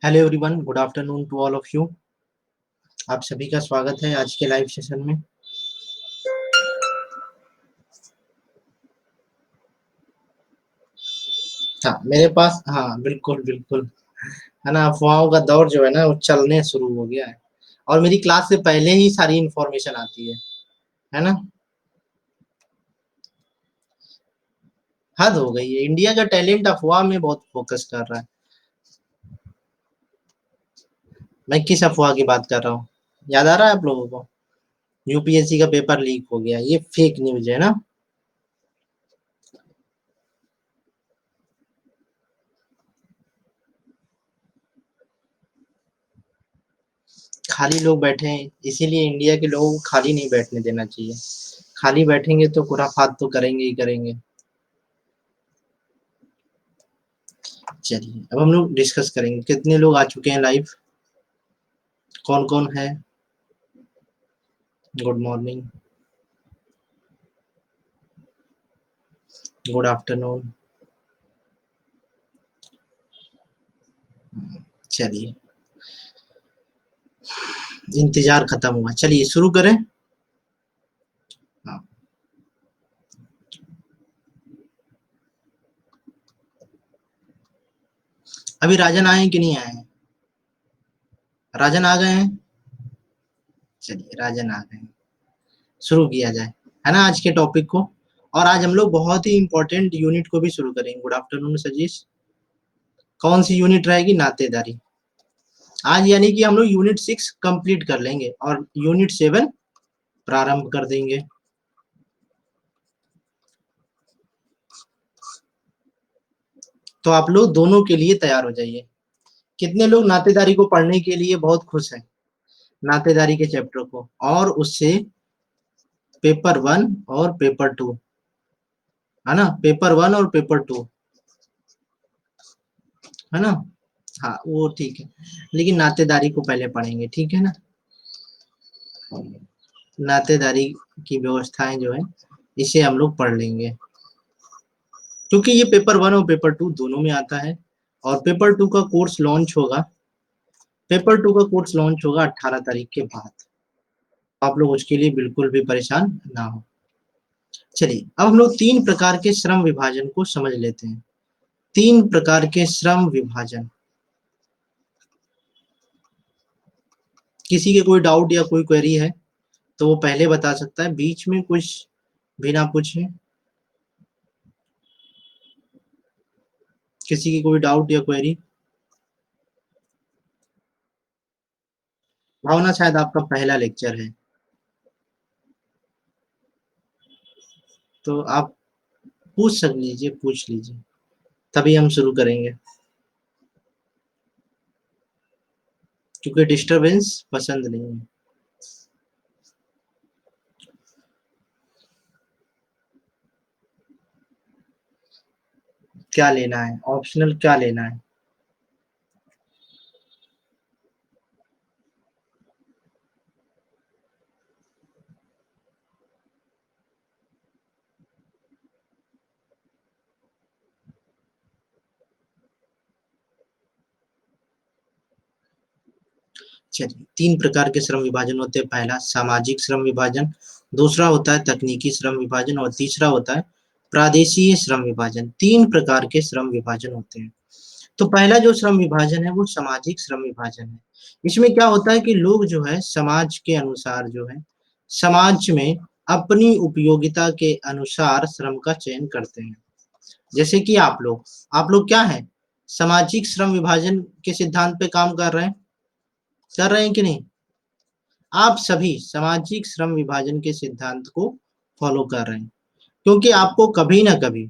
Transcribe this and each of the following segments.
Hello everyone, good afternoon to all of you. आप सभी का स्वागत है आज के लाइव सेशन में। हाँ, मेरे पास, हाँ बिल्कुल बिल्कुल, है ना। अफवाहों का दौर जो है ना वो चलने शुरू हो गया है और मेरी क्लास से पहले ही सारी इंफॉर्मेशन आती है ना। हद हो गई है, इंडिया का टैलेंट अफवाह में बहुत फोकस कर रहा है। मैं किस अफवाह की बात कर रहा हूँ, याद आ रहा है आप लोगों को? यूपीएससी का पेपर लीक हो गया, ये फेक न्यूज है ना। खाली लोग बैठे हैं, इसीलिए इंडिया के लोगों को खाली नहीं बैठने देना चाहिए। खाली बैठेंगे तो खुराफात तो करेंगे ही करेंगे। चलिए, अब हम लोग डिस्कस करेंगे कितने लोग आ चुके हैं लाइव, कौन कौन है। Good morning, good afternoon. चलिए, इंतजार खत्म हुआ, चलिए शुरू करें। हाँ, अभी राजन आए हैं कि नहीं आए हैं? राजन आ गए हैं। चलिए, राजन आ गए हैं, शुरू किया जाए, है ना, आज के टॉपिक को। और आज हम लोग बहुत ही इंपॉर्टेंट यूनिट को भी शुरू करेंगे। Good afternoon Sajeesh. कौन सी यूनिट रहेगी? नातेदारी। आज यानी कि हम लोग यूनिट 6 कंप्लीट कर लेंगे और यूनिट 7 प्रारंभ कर देंगे। तो आप लोग दोनों के लिए तैयार हो जाइए। कितने लोग नातेदारी को पढ़ने के लिए बहुत खुश हैं? नातेदारी के चैप्टर को और उससे पेपर 1 और पेपर 2, है ना, पेपर 1 और पेपर 2, है ना। हाँ वो ठीक है, लेकिन नातेदारी को पहले पढ़ेंगे, ठीक है ना। नातेदारी की व्यवस्थाएं जो है इसे हम लोग पढ़ लेंगे, क्योंकि ये पेपर 1 और पेपर 2 दोनों में आता है। और पेपर 2 का कोर्स लॉन्च होगा, पेपर 2 का कोर्स लॉन्च होगा 18 तारीख के बाद। आप लोग उसके लिए बिल्कुल भी परेशान ना हो। चलिए, अब हम लोग 3 प्रकार के श्रम विभाजन को समझ लेते हैं। 3 प्रकार के श्रम विभाजन। किसी के कोई डाउट या कोई क्वेरी है तो वो पहले बता सकता है, बीच में कुछ भी ना पूछे। किसी की कोई डाउट या क्वेरी? भावना, शायद आपका पहला लेक्चर है, तो आप पूछ सक लीजिए, पूछ लीजिए, तभी हम शुरू करेंगे, क्योंकि डिस्टरबेंस पसंद नहीं है। क्या लेना है ऑप्शनल, क्या लेना है? चलिए, 3 प्रकार के श्रम विभाजन होते हैं। पहला सामाजिक श्रम विभाजन, दूसरा होता है तकनीकी श्रम विभाजन और तीसरा होता है प्रादेशीय श्रम विभाजन। 3 प्रकार के श्रम विभाजन होते हैं। तो पहला जो श्रम विभाजन है वो सामाजिक श्रम विभाजन है। इसमें क्या होता है कि लोग जो है समाज के अनुसार जो है समाज में अपनी उपयोगिता के अनुसार श्रम का चयन करते हैं। जैसे कि आप लोग क्या है, सामाजिक श्रम विभाजन के सिद्धांत पे काम कर रहे हैं कि नहीं? आप सभी सामाजिक श्रम विभाजन के सिद्धांत को फॉलो कर रहे हैं, क्योंकि आपको कभी ना कभी,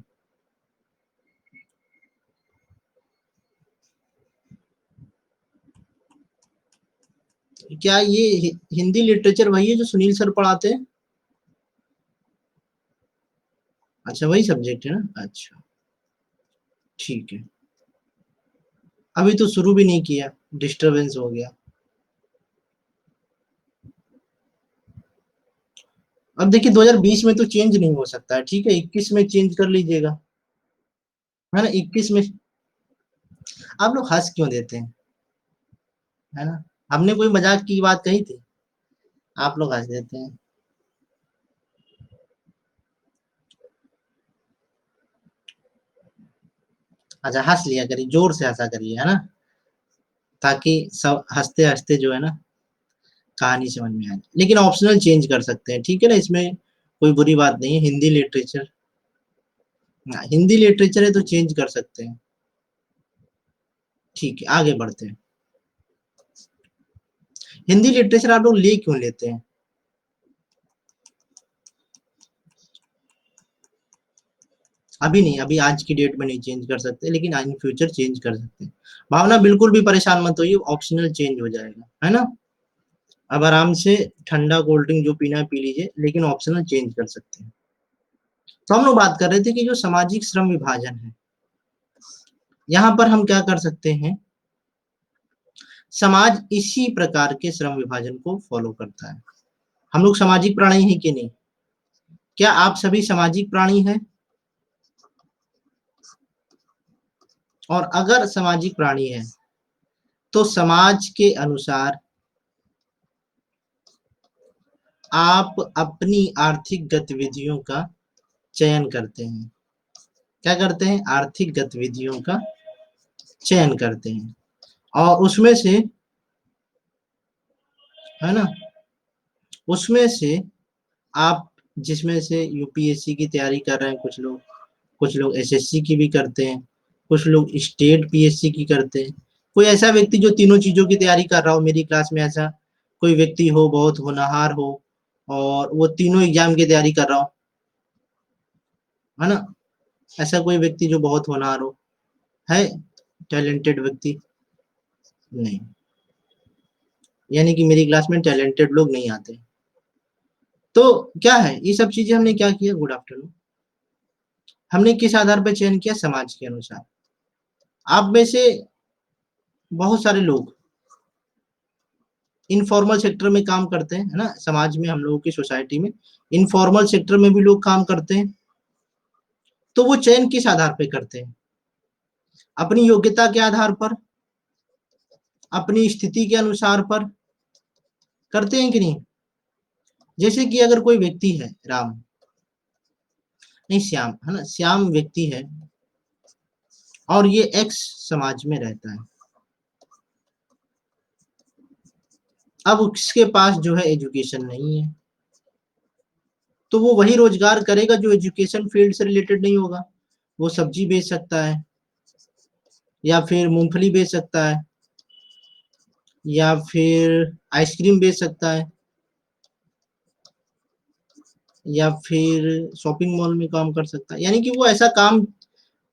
क्या ये हिंदी लिटरेचर वही है जो सुनील सर पढ़ाते हैं? अच्छा, वही सब्जेक्ट है ना, अच्छा ठीक है। अभी तो शुरू भी नहीं किया, डिस्टरबेंस हो गया। अब देखिए 2020 में तो चेंज नहीं हो सकता है, ठीक है, 21 में चेंज कर लीजिएगा, है ना, 21 में। आप लोग हंस क्यों देते हैं? है ना। हमने कोई मजाक की बात कही थी, आप लोग हंस देते हैं। अच्छा हंस लिया करिए, जोर से हंसा करिए, है ना, ताकि सब हंसते हंसते जो है ना कहानी समझ में आ जाए। लेकिन ऑप्शनल चेंज कर सकते हैं, ठीक है ना, इसमें कोई बुरी बात नहीं है। हिंदी लिटरेचर, हाँ, हिंदी लिटरेचर है तो चेंज कर सकते हैं। ठीक है, आगे बढ़ते हैं। हिंदी लिटरेचर आप लोग ले क्यों लेते हैं? अभी नहीं, अभी आज की डेट में नहीं चेंज कर सकते, लेकिन इन फ्यूचर चेंज कर सकते हैं। भावना बिल्कुल भी परेशान मत होइए, ऑप्शनल चेंज हो जाएगा, है ना। अब आराम से ठंडा कोल्ड ड्रिंक जो पीना है पी लीजिए, लेकिन ऑप्शनल चेंज कर सकते हैं। तो हम लोग बात कर रहे थे कि जो सामाजिक श्रम विभाजन है, यहाँ पर हम क्या कर सकते हैं, समाज इसी प्रकार के श्रम विभाजन को फॉलो करता है। हम लोग सामाजिक प्राणी हैं कि नहीं? क्या आप सभी सामाजिक प्राणी हैं? और अगर सामाजिक प्राणी हैं, तो समाज के अनुसार आप अपनी आर्थिक गतिविधियों का चयन करते हैं। क्या करते हैं? आर्थिक गतिविधियों का चयन करते हैं, और उसमें से, है ना, उसमें से आप, जिसमें से यूपीएससी की तैयारी कर रहे हैं कुछ लोग एसएससी की भी करते हैं, कुछ लोग स्टेट पीएससी की करते हैं। कोई ऐसा व्यक्ति जो तीनों चीजों की तैयारी कर रहा हो, मेरी क्लास में ऐसा कोई व्यक्ति हो, बहुत होनहार हो, और वो तीनों एग्जाम की तैयारी कर रहा हो, है ना, ऐसा कोई व्यक्ति जो बहुत होनहार हो, है टैलेंटेड व्यक्ति? नहीं, यानी कि मेरी क्लास में टैलेंटेड लोग नहीं आते। तो क्या है, ये सब चीजें हमने क्या किया, गुड आफ्टरनून, हमने किस आधार पर चयन किया? समाज के अनुसार। आप में से बहुत सारे लोग इनफॉर्मल सेक्टर में काम करते हैं, है ना, समाज में, हम लोगों की सोसाइटी में इनफॉर्मल सेक्टर में भी लोग काम करते हैं। तो वो चयन किस आधार पर करते हैं? अपनी योग्यता के आधार पर, अपनी स्थिति के अनुसार पर करते हैं कि नहीं? जैसे कि अगर कोई व्यक्ति है, राम, नहीं श्याम, है ना, श्याम व्यक्ति है और ये एक्स समाज में रहता है। अब उसके पास जो है एजुकेशन नहीं है, तो वो वही रोजगार करेगा जो एजुकेशन फील्ड से रिलेटेड नहीं होगा। वो सब्जी बेच सकता है, या फिर मूंगफली बेच सकता है, या फिर आइसक्रीम बेच सकता है, या फिर शॉपिंग मॉल में काम कर सकता है। यानी कि वो ऐसा काम,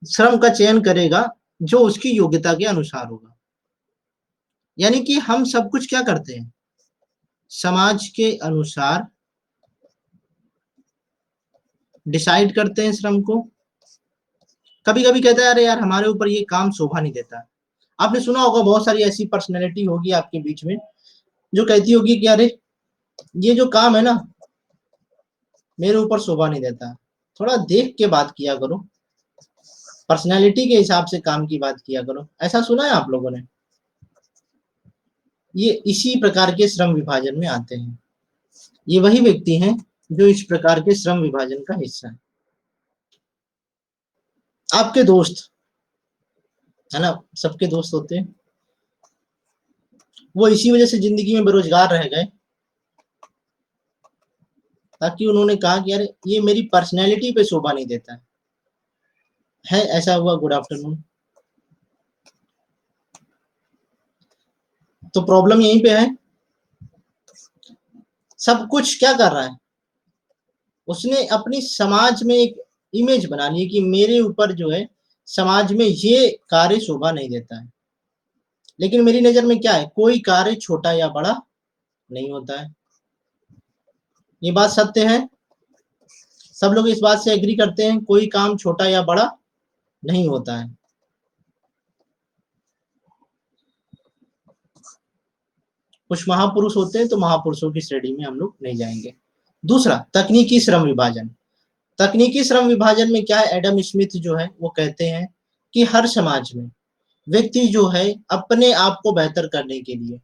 श्रम का चयन करेगा जो उसकी योग्यता के अनुसार होगा। यानी कि हम सब कुछ क्या करते हैं, समाज के अनुसार डिसाइड करते हैं श्रम को। कभी कभी कहता है, अरे यार हमारे ऊपर ये काम शोभा नहीं देता। आपने सुना होगा, बहुत सारी ऐसी पर्सनैलिटी होगी आपके बीच में जो कहती होगी कि अरे ये जो काम है ना, मेरे ऊपर शोभा नहीं देता। थोड़ा देख के बात किया करो, पर्सनैलिटी के हिसाब से काम की बात किया करो। ऐसा सुना है आप लोगों ने? ये इसी प्रकार के श्रम विभाजन में आते हैं। ये वही व्यक्ति हैं जो इस प्रकार के श्रम विभाजन का हिस्सा है। आपके दोस्त, है ना, सबके दोस्त होते हैं, वो इसी वजह से जिंदगी में बेरोजगार रह गए, ताकि उन्होंने कहा कि यार ये मेरी पर्सनैलिटी पे शोभा नहीं देता है। ऐसा हुआ, गुड आफ्टरनून। तो प्रॉब्लम यहीं पे है, सब कुछ क्या कर रहा है, उसने अपनी समाज में एक इमेज बना ली कि मेरे ऊपर जो है समाज में ये कार्य शोभा नहीं देता है। लेकिन मेरी नजर में क्या है, कोई कार्य छोटा या बड़ा नहीं होता है। ये बात सत्य है, सब लोग इस बात से एग्री करते हैं, कोई काम छोटा या बड़ा नहीं होता है। कुछ महापुरुष होते हैं, तो महापुरुषों की श्रेणी में हम लोग नहीं जाएंगे। दूसरा, तकनीकी श्रम विभाजन। तकनीकी श्रम विभाजन में क्या है, एडम स्मिथ जो है वो कहते हैं कि हर समाज में व्यक्ति जो है अपने आप को बेहतर करने के लिए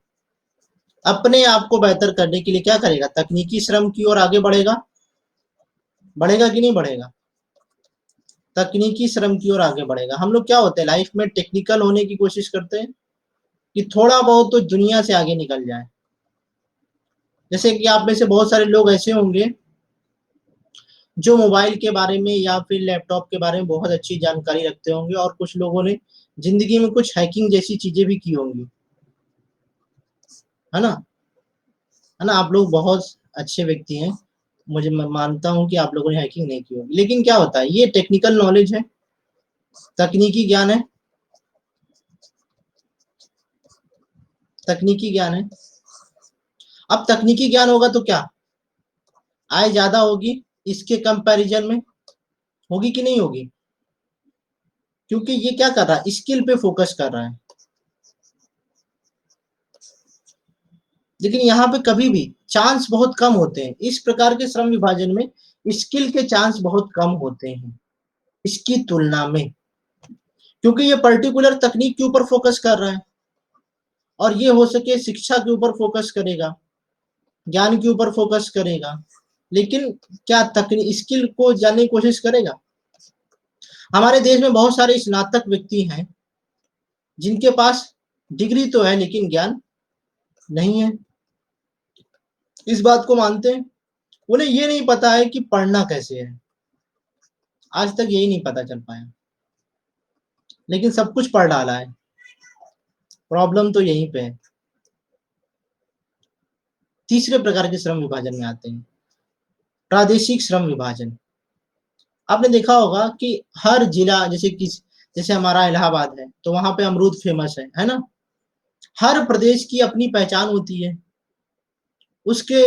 अपने आप को बेहतर करने के लिए क्या करेगा? तकनीकी श्रम की ओर आगे बढ़ेगा। बढ़ेगा कि नहीं बढ़ेगा? तकनीकी श्रम की ओर आगे बढ़ेगा। हम लोग क्या होते हैं लाइफ में, टेक्निकल होने की कोशिश करते हैं कि थोड़ा बहुत तो दुनिया से आगे निकल जाए। जैसे कि आप में से बहुत सारे लोग ऐसे होंगे जो मोबाइल के बारे में या फिर लैपटॉप के बारे में बहुत अच्छी जानकारी रखते होंगे, और कुछ लोगों ने जिंदगी में कुछ हैकिंग जैसी चीजें भी की होंगी, है ना? है ना? आप लोग बहुत अच्छे व्यक्ति हैं, मुझे, मैं मानता हूं कि आप लोगों ने हैकिंग नहीं की होगी, लेकिन क्या होता है, ये टेक्निकल नॉलेज है, तकनीकी ज्ञान है, तकनीकी ज्ञान है। अब तकनीकी ज्ञान होगा तो क्या आय ज्यादा होगी इसके कंपैरिजन में, होगी कि नहीं होगी? क्योंकि ये क्या कर रहा है, स्किल पे फोकस कर रहा है। लेकिन यहाँ पे कभी भी चांस बहुत कम होते हैं, इस प्रकार के श्रम विभाजन में स्किल के चांस बहुत कम होते हैं इसकी तुलना में, क्योंकि ये पर्टिकुलर तकनीक के ऊपर फोकस कर रहा है, और ये हो सके शिक्षा के ऊपर फोकस करेगा, ज्ञान के ऊपर फोकस करेगा, लेकिन क्या तकनीक स्किल को जानने की कोशिश करेगा? हमारे देश में बहुत सारे स्नातक व्यक्ति हैं जिनके पास डिग्री तो है लेकिन ज्ञान नहीं है। इस बात को मानते हैं, उन्हें ये नहीं पता है कि पढ़ना कैसे है, आज तक यही नहीं पता चल पाया, लेकिन सब कुछ पढ़ डाला है। प्रॉब्लम तो यहीं पे है। तीसरे प्रकार के श्रम विभाजन में आते हैं, प्रादेशिक श्रम विभाजन। आपने देखा होगा कि हर जिला, जैसे हमारा इलाहाबाद है तो वहां पे अमरूद फेमस है ना? हर प्रदेश की अपनी पहचान होती है उसके।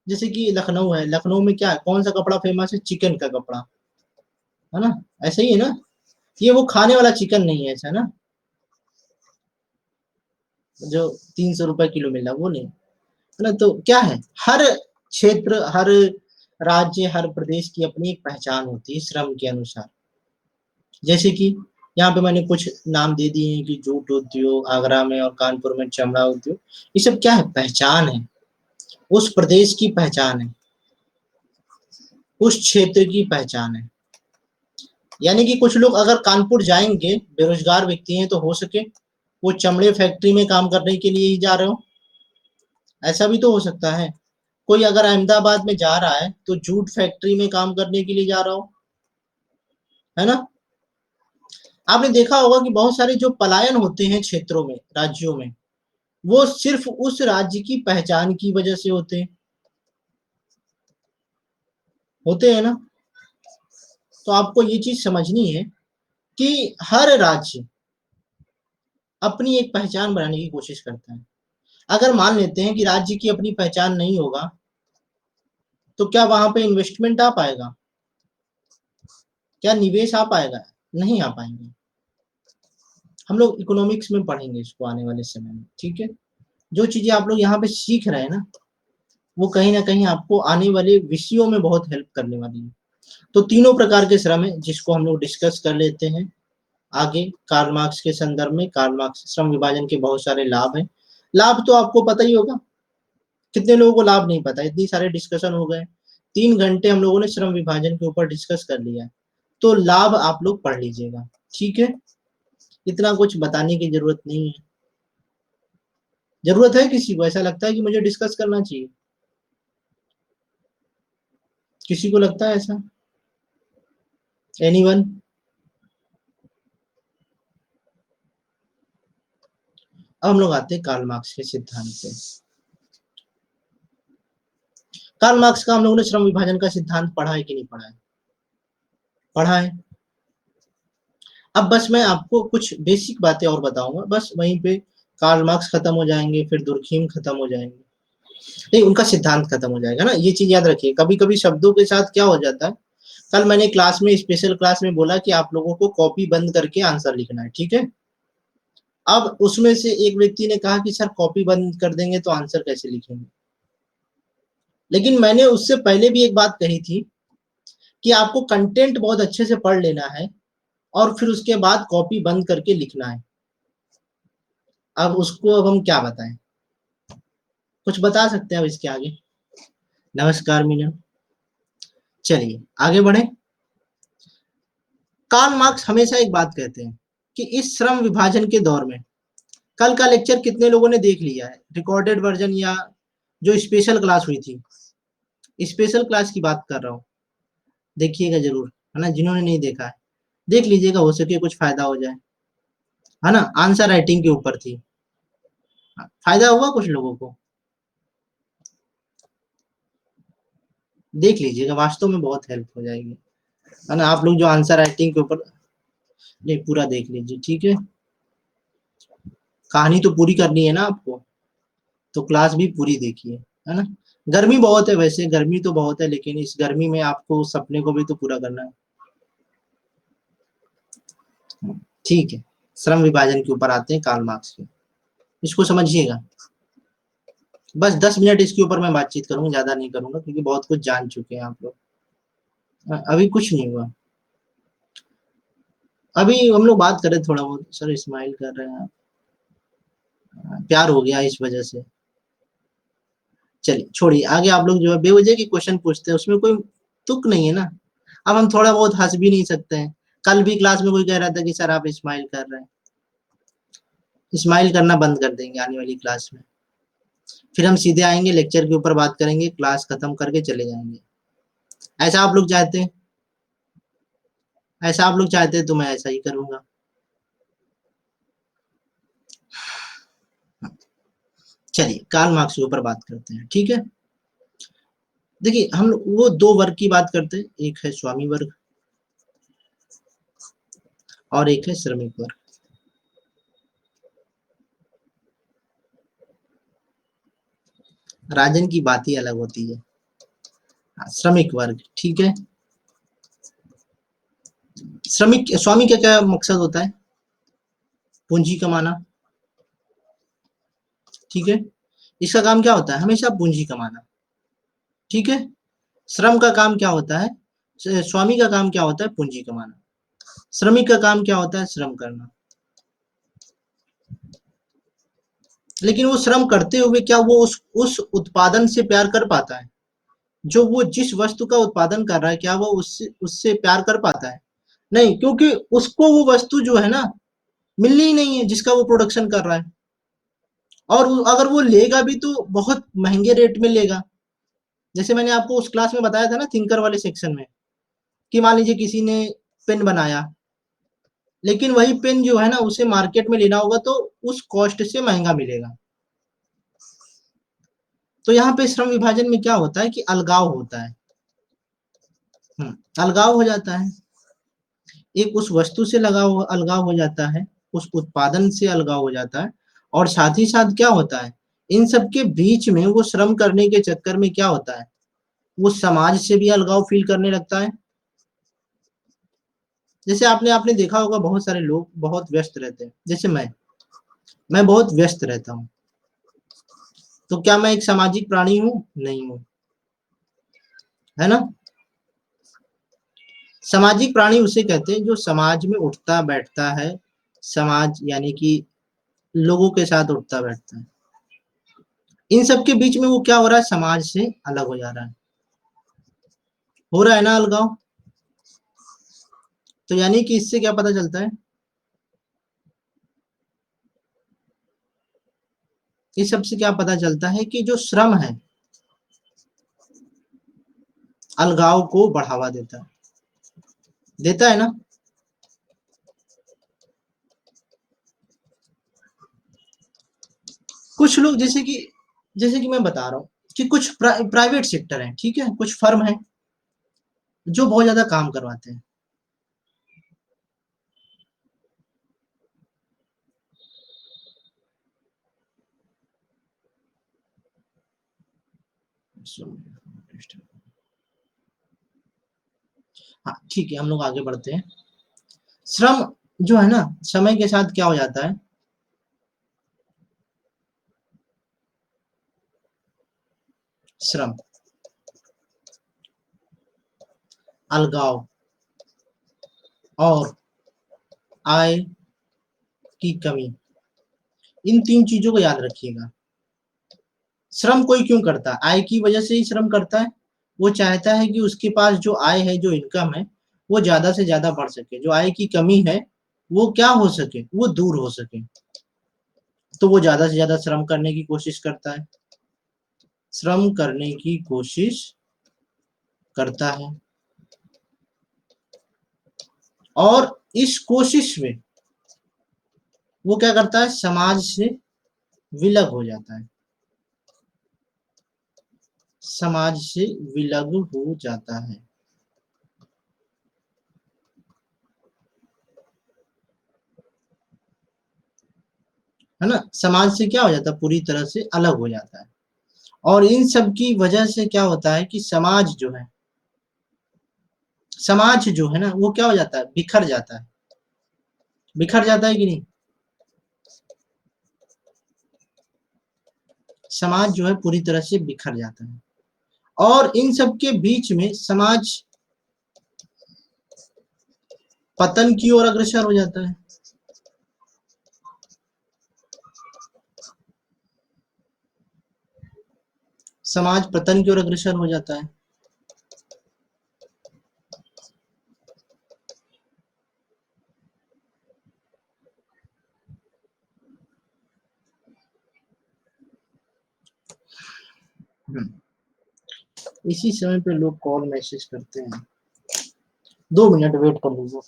जैसे कि लखनऊ है, लखनऊ में क्या है, कौन सा कपड़ा फेमस है? चिकन का कपड़ा, है ना? ऐसे ही है ना? ये वो खाने वाला चिकन नहीं है, ऐसा ना, जो 300 रुपए किलो मिल रहा वो नहीं, है ना? तो क्या है, हर क्षेत्र, हर राज्य, हर प्रदेश की अपनी एक पहचान होती है श्रम के अनुसार। जैसे कि यहाँ पे मैंने कुछ नाम दे दिए हैं कि जूट उद्योग आगरा में, और कानपुर में चमड़ा उद्योग। ये सब क्या है, पहचान है, उस प्रदेश की पहचान है, उस क्षेत्र की पहचान है। यानी कि कुछ लोग अगर कानपुर जाएंगे, बेरोजगार व्यक्ति हैं, तो हो सके वो चमड़े फैक्ट्री में काम करने के लिए ही जा रहे हो, ऐसा भी तो हो सकता है। कोई अगर अहमदाबाद में जा रहा है तो जूट फैक्ट्री में काम करने के लिए जा रहा हो, है ना? आपने देखा होगा कि बहुत सारे जो पलायन होते हैं क्षेत्रों में, राज्यों में, वो सिर्फ उस राज्य की पहचान की वजह से होते हैं ना? तो आपको ये चीज समझनी है कि हर राज्य अपनी एक पहचान बनाने की कोशिश करता है। अगर मान लेते हैं कि राज्य की अपनी पहचान नहीं होगा, तो क्या वहां पे इन्वेस्टमेंट आ पाएगा? क्या निवेश आ पाएगा? नहीं आ पाएंगे। हम लोग इकोनॉमिक्स में पढ़ेंगे इसको आने वाले समय में, ठीक है? जो चीजें आप लोग यहाँ पे सीख रहे हैं ना, वो कहीं ना कहीं आपको आने वाले विषयों में बहुत हेल्प करने वाली है। तो तीनों प्रकार के श्रम है जिसको हम लोग डिस्कस कर लेते हैं आगे, कार्ल मार्क्स के संदर्भ में। कार्ल मार्क्स श्रम विभाजन के बहुत सारे लाभ हैं। लाभ तो आपको पता ही होगा, कितने लोगों को लाभ नहीं पता? इतनी सारे डिस्कशन हो गए, 3 घंटे हम लोगों ने श्रम विभाजन के ऊपर डिस्कस कर लिया है। तो लाभ आप लोग पढ़ लीजिएगा, ठीक है? इतना कुछ बताने की जरूरत नहीं है। जरूरत है किसी को ऐसा लगता है कि मुझे डिस्कस करना चाहिए? किसी को लगता है ऐसा? एनीवन? अब हम लोग आते हैं कार्ल मार्क्स के सिद्धांत पे। कार्ल मार्क्स का हम लोगों ने श्रम विभाजन का सिद्धांत पढ़ा है कि नहीं पढ़ा है? पढ़ा है। अब बस मैं आपको कुछ बेसिक बातें और बताऊंगा, बस वहीं पे कार्ल मार्क्स खत्म हो जाएंगे, फिर दुर्खीम खत्म हो जाएंगे, नहीं उनका सिद्धांत खत्म हो जाएगा ना। ये चीज याद रखिए, कभी कभी शब्दों के साथ क्या हो जाता है। कल मैंने क्लास में, स्पेशल क्लास में बोला कि आप लोगों को कॉपी बंद करके आंसर लिखना है, ठीक है? अब उसमें से एक व्यक्ति ने कहा कि सर कॉपी बंद कर देंगे तो आंसर कैसे लिखेंगे? लेकिन मैंने उससे पहले भी एक बात कही थी कि आपको कंटेंट बहुत अच्छे से पढ़ लेना है, और फिर उसके बाद कॉपी बंद करके लिखना है। अब उसको अब हम क्या बताएं? कुछ बता सकते हैं अब इसके आगे? नमस्कार मीनन। चलिए आगे बढ़े। कार्ल मार्क्स हमेशा एक बात कहते हैं कि इस श्रम विभाजन के दौर में, कल का लेक्चर कितने लोगों ने देख लिया है, रिकॉर्डेड वर्जन या जो स्पेशल क्लास हुई थी? स्पेशल क्लास की बात कर रहा हूँ, देखिएगा जरूर, है ना? जिन्होंने नहीं देखा है देख लीजिएगा, हो सके कुछ फायदा हो जाए, है ना? आंसर राइटिंग के ऊपर थी, फायदा हुआ कुछ लोगों को, देख लीजिएगा, वास्तव में बहुत हेल्प हो जाएगी, है ना? आप लोग जो आंसर राइटिंग के ऊपर, नहीं पूरा देख लीजिए, ठीक है? कहानी तो पूरी करनी है ना आपको, तो क्लास भी पूरी देखिए, है ना? गर्मी बहुत है, वैसे गर्मी तो बहुत है, लेकिन इस गर्मी में आपको सपने को भी तो पूरा करना है। ठीक है, श्रम विभाजन के ऊपर आते हैं, कार्ल मार्क्स के, इसको समझिएगा। बस 10 मिनट इसके ऊपर मैं बातचीत करूंगा, ज्यादा नहीं करूंगा, क्योंकि बहुत कुछ जान चुके हैं आप लोग। अभी कुछ नहीं हुआ, अभी हम लोग बात करें थोड़ा बहुत। सर स्माइल कर रहे हैं आप, प्यार हो गया इस वजह से। चलिए छोड़िए, आगे आप लोग जो है बेवजह की क्वेश्चन पूछते हैं, उसमें कोई तुक नहीं है ना। अब हम थोड़ा बहुत हंस भी नहीं सकते हैं? कल भी क्लास में कोई कह रहा था कि सर आप स्माइल कर रहे हैं, स्माइल करना बंद कर देंगे आने वाली क्लास में। फिर हम सीधे आएंगे, लेक्चर के ऊपर बात करेंगे, क्लास खत्म करके चले जाएंगे। ऐसा आप लोग चाहते हैं? ऐसा आप लोग चाहते हैं तो मैं ऐसा ही करूंगा। चलिए कार्ल मार्क्स के ऊपर बात करते हैं, ठीक है? देखिए हम लोग वो दो वर्ग की बात करते हैं, एक है स्वामी वर्ग और एक है श्रमिक वर्ग। राजन की बात ही अलग होती है। हाँ, श्रमिक वर्ग, ठीक है? श्रमिक स्वामी का क्या मकसद होता है? पूंजी कमाना, ठीक है? इसका काम क्या होता है? हमेशा पूंजी कमाना, ठीक है? श्रम का काम क्या होता है? स्वामी का काम क्या होता है? पूंजी कमाना। श्रमिक का काम क्या होता है? श्रम करना। लेकिन वो श्रम करते हुए क्या वो उस उत्पादन से प्यार कर पाता है? जो वो जिस वस्तु का उत्पादन कर रहा है, क्या वो उससे उससे प्यार कर पाता है? नहीं, क्योंकि उसको वो वस्तु जो है ना, मिलनी ही नहीं है जिसका वो प्रोडक्शन कर रहा है। और अगर वो लेगा भी तो बहुत महंगे रेट में लेगा। जैसे मैंने आपको उस क्लास में बताया था ना, थिंकर वाले सेक्शन में, कि मान लीजिए किसी ने पेन बनाया, लेकिन वही पेन जो है ना, उसे मार्केट में लेना होगा तो उस कॉस्ट से महंगा मिलेगा। तो यहाँ पे श्रम विभाजन में क्या होता है कि अलगाव होता है। अलगाव हो जाता है, एक उस वस्तु से लगाव अलगाव हो जाता है, उस उत्पादन से अलगाव हो जाता है, और साथ ही साथ क्या होता है, इन सब के बीच में वो श्रम करने के चक्कर में क्या होता है, वो समाज से भी अलगाव फील करने लगता है। जैसे आपने आपने देखा होगा, बहुत सारे लोग बहुत व्यस्त रहते हैं, जैसे मैं बहुत व्यस्त रहता हूँ, तो क्या मैं एक सामाजिक प्राणी हूँ? नहीं हूँ, है ना? सामाजिक प्राणी उसे कहते हैं जो समाज में उठता बैठता है, समाज यानी कि लोगों के साथ उठता बैठता है। इन सब के बीच में वो क्या हो रहा है, समाज से अलग हो जा रहा है, हो रहा है ना अलगाव? तो यानी कि इससे क्या पता चलता है, इस सब से क्या पता चलता है कि जो श्रम है, अलगाव को बढ़ावा देता है ना? कुछ लोग जैसे कि मैं बता रहा हूँ कि कुछ प्राइवेट सेक्टर है, ठीक है, कुछ फर्म है जो बहुत ज्यादा काम करवाते हैं। हाँ ठीक है, हम लोग आगे बढ़ते हैं। श्रम जो है ना, समय के साथ क्या हो जाता है, श्रम, अलगाव और आय की कमी, इन तीन चीजों को याद रखिएगा। श्रम कोई क्यों करता है? आय की वजह से ही श्रम करता है। वो चाहता है कि उसके पास जो आय है, जो इनकम है, वो ज्यादा से ज्यादा बढ़ सके, जो आय की कमी है वो क्या हो सके, वो दूर हो सके। तो वो ज्यादा से ज्यादा श्रम करने की कोशिश करता है, श्रम करने की कोशिश करता है। और इस कोशिश में वो क्या करता है, समाज से विलग हो जाता है, समाज से विलग हो जाता है ना। समाज से क्या हो जाता है, पूरी तरह से अलग हो जाता है। और इन सब की वजह से क्या होता है कि समाज जो है, समाज जो है ना, वो क्या हो जाता है, बिखर जाता है। बिखर जाता है कि नहीं? समाज जो है पूरी तरह से बिखर जाता है। और इन सब के बीच में समाज पतन की ओर अग्रसर हो जाता है। समाज पतन की ओर अग्रसर हो जाता है। हम्म, इसी समय पे लोग कॉल मैसेज करते हैं। 2 मिनट वेट कर लीजिए।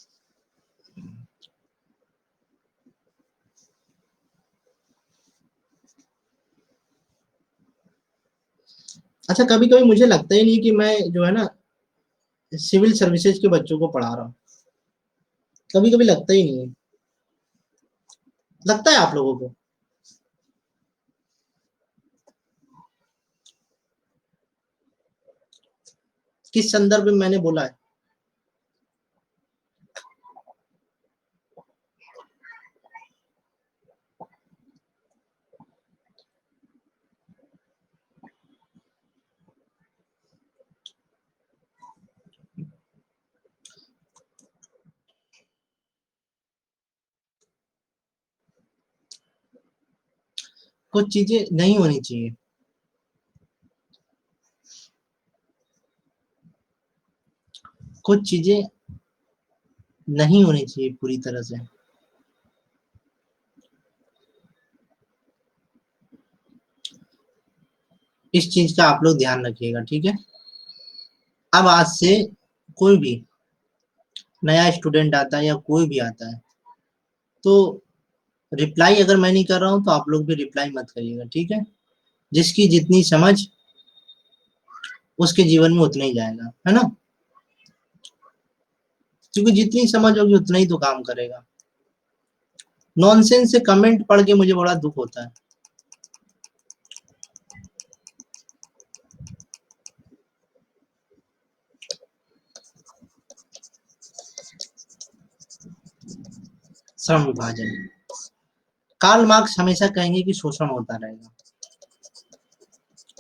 अच्छा, कभी कभी मुझे लगता ही नहीं कि मैं जो है ना सिविल सर्विसेज के बच्चों को पढ़ा रहा हूँ। कभी कभी लगता ही नहीं है। लगता है आप लोगों को? किस संदर्भ में मैंने बोला है? कुछ चीजें नहीं होनी चाहिए। कुछ चीजें नहीं होनी चाहिए पूरी तरह से। इस चीज का आप लोग ध्यान रखिएगा, ठीक है। अब आज से कोई भी नया स्टूडेंट आता है या कोई भी आता है, तो रिप्लाई अगर मैं नहीं कर रहा हूँ तो आप लोग भी रिप्लाई मत करिएगा, ठीक है। जिसकी जितनी समझ उसके जीवन में उतना ही जाएगा, है ना। क्योंकि जितनी समझ होगी उतना ही तो काम करेगा। नॉनसेंस से कमेंट पढ़ के मुझे बड़ा दुख होता है। श्रम विभाजन, कार्ल मार्क्स हमेशा कहेंगे कि शोषण होता रहेगा।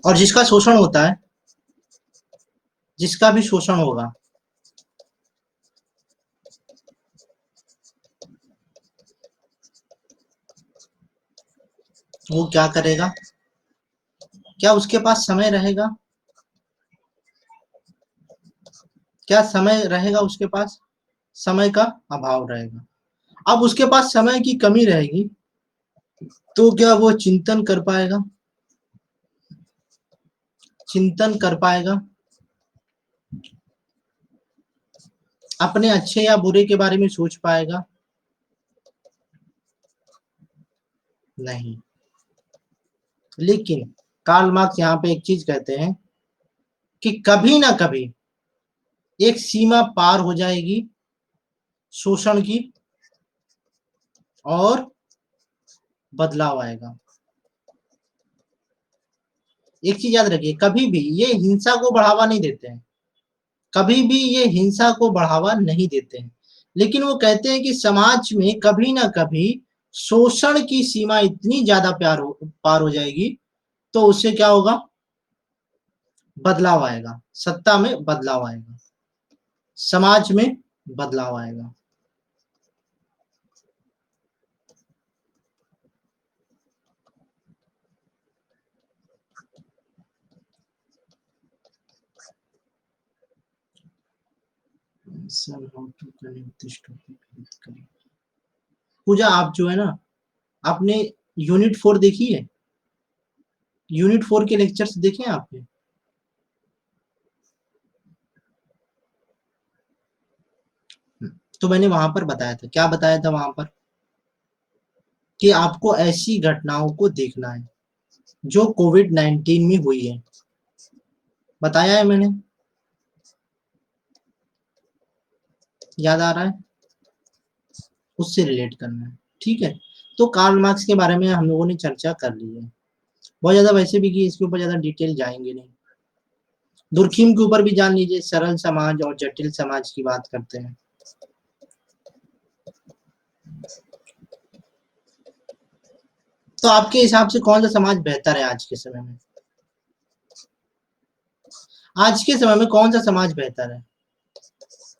और जिसका शोषण होता है, जिसका भी शोषण होगा, वो क्या करेगा? क्या उसके पास समय रहेगा? क्या समय रहेगा उसके पास? समय का अभाव रहेगा। अब उसके पास समय की कमी रहेगी, तो क्या वो चिंतन कर पाएगा? चिंतन कर पाएगा? अपने अच्छे या बुरे के बारे में सोच पाएगा? नहीं। लेकिन कार्ल मार्क्स यहाँ पे एक चीज कहते हैं कि कभी ना कभी एक सीमा पार हो जाएगी शोषण की, और बदलाव आएगा। एक चीज याद रखिए, कभी भी ये हिंसा को बढ़ावा नहीं देते हैं, कभी भी ये हिंसा को बढ़ावा नहीं देते हैं। लेकिन वो कहते हैं कि समाज में कभी ना कभी शोषण की सीमा इतनी ज्यादा पार हो जाएगी, तो उससे क्या होगा, बदलाव आएगा, सत्ता में बदलाव आएगा, समाज में बदलाव आएगा। Sir how to connect this topic. Puja, आप जो है ना, आपने यूनिट 4 देखी है? यूनिट 4 के लेक्चर्स देखे हैं आपने? तो मैंने वहां पर बताया था, क्या बताया था वहां पर, कि आपको ऐसी घटनाओं को देखना है जो कोविड-19 में हुई है। बताया है मैंने? याद आ रहा है? उससे रिलेट करना है, ठीक है। तो कार्ल मार्क्स के बारे में हम लोगों ने चर्चा कर ली है बहुत ज्यादा, वैसे भी कि इसके ऊपर ज्यादा डिटेल जाएंगे नहीं। दुर्खिम के ऊपर भी जान लीजिए, सरल समाज और जटिल समाज की बात करते हैं। तो आपके हिसाब से कौन सा समाज बेहतर है आज के समय में? आज के समय में कौन सा समाज बेहतर है,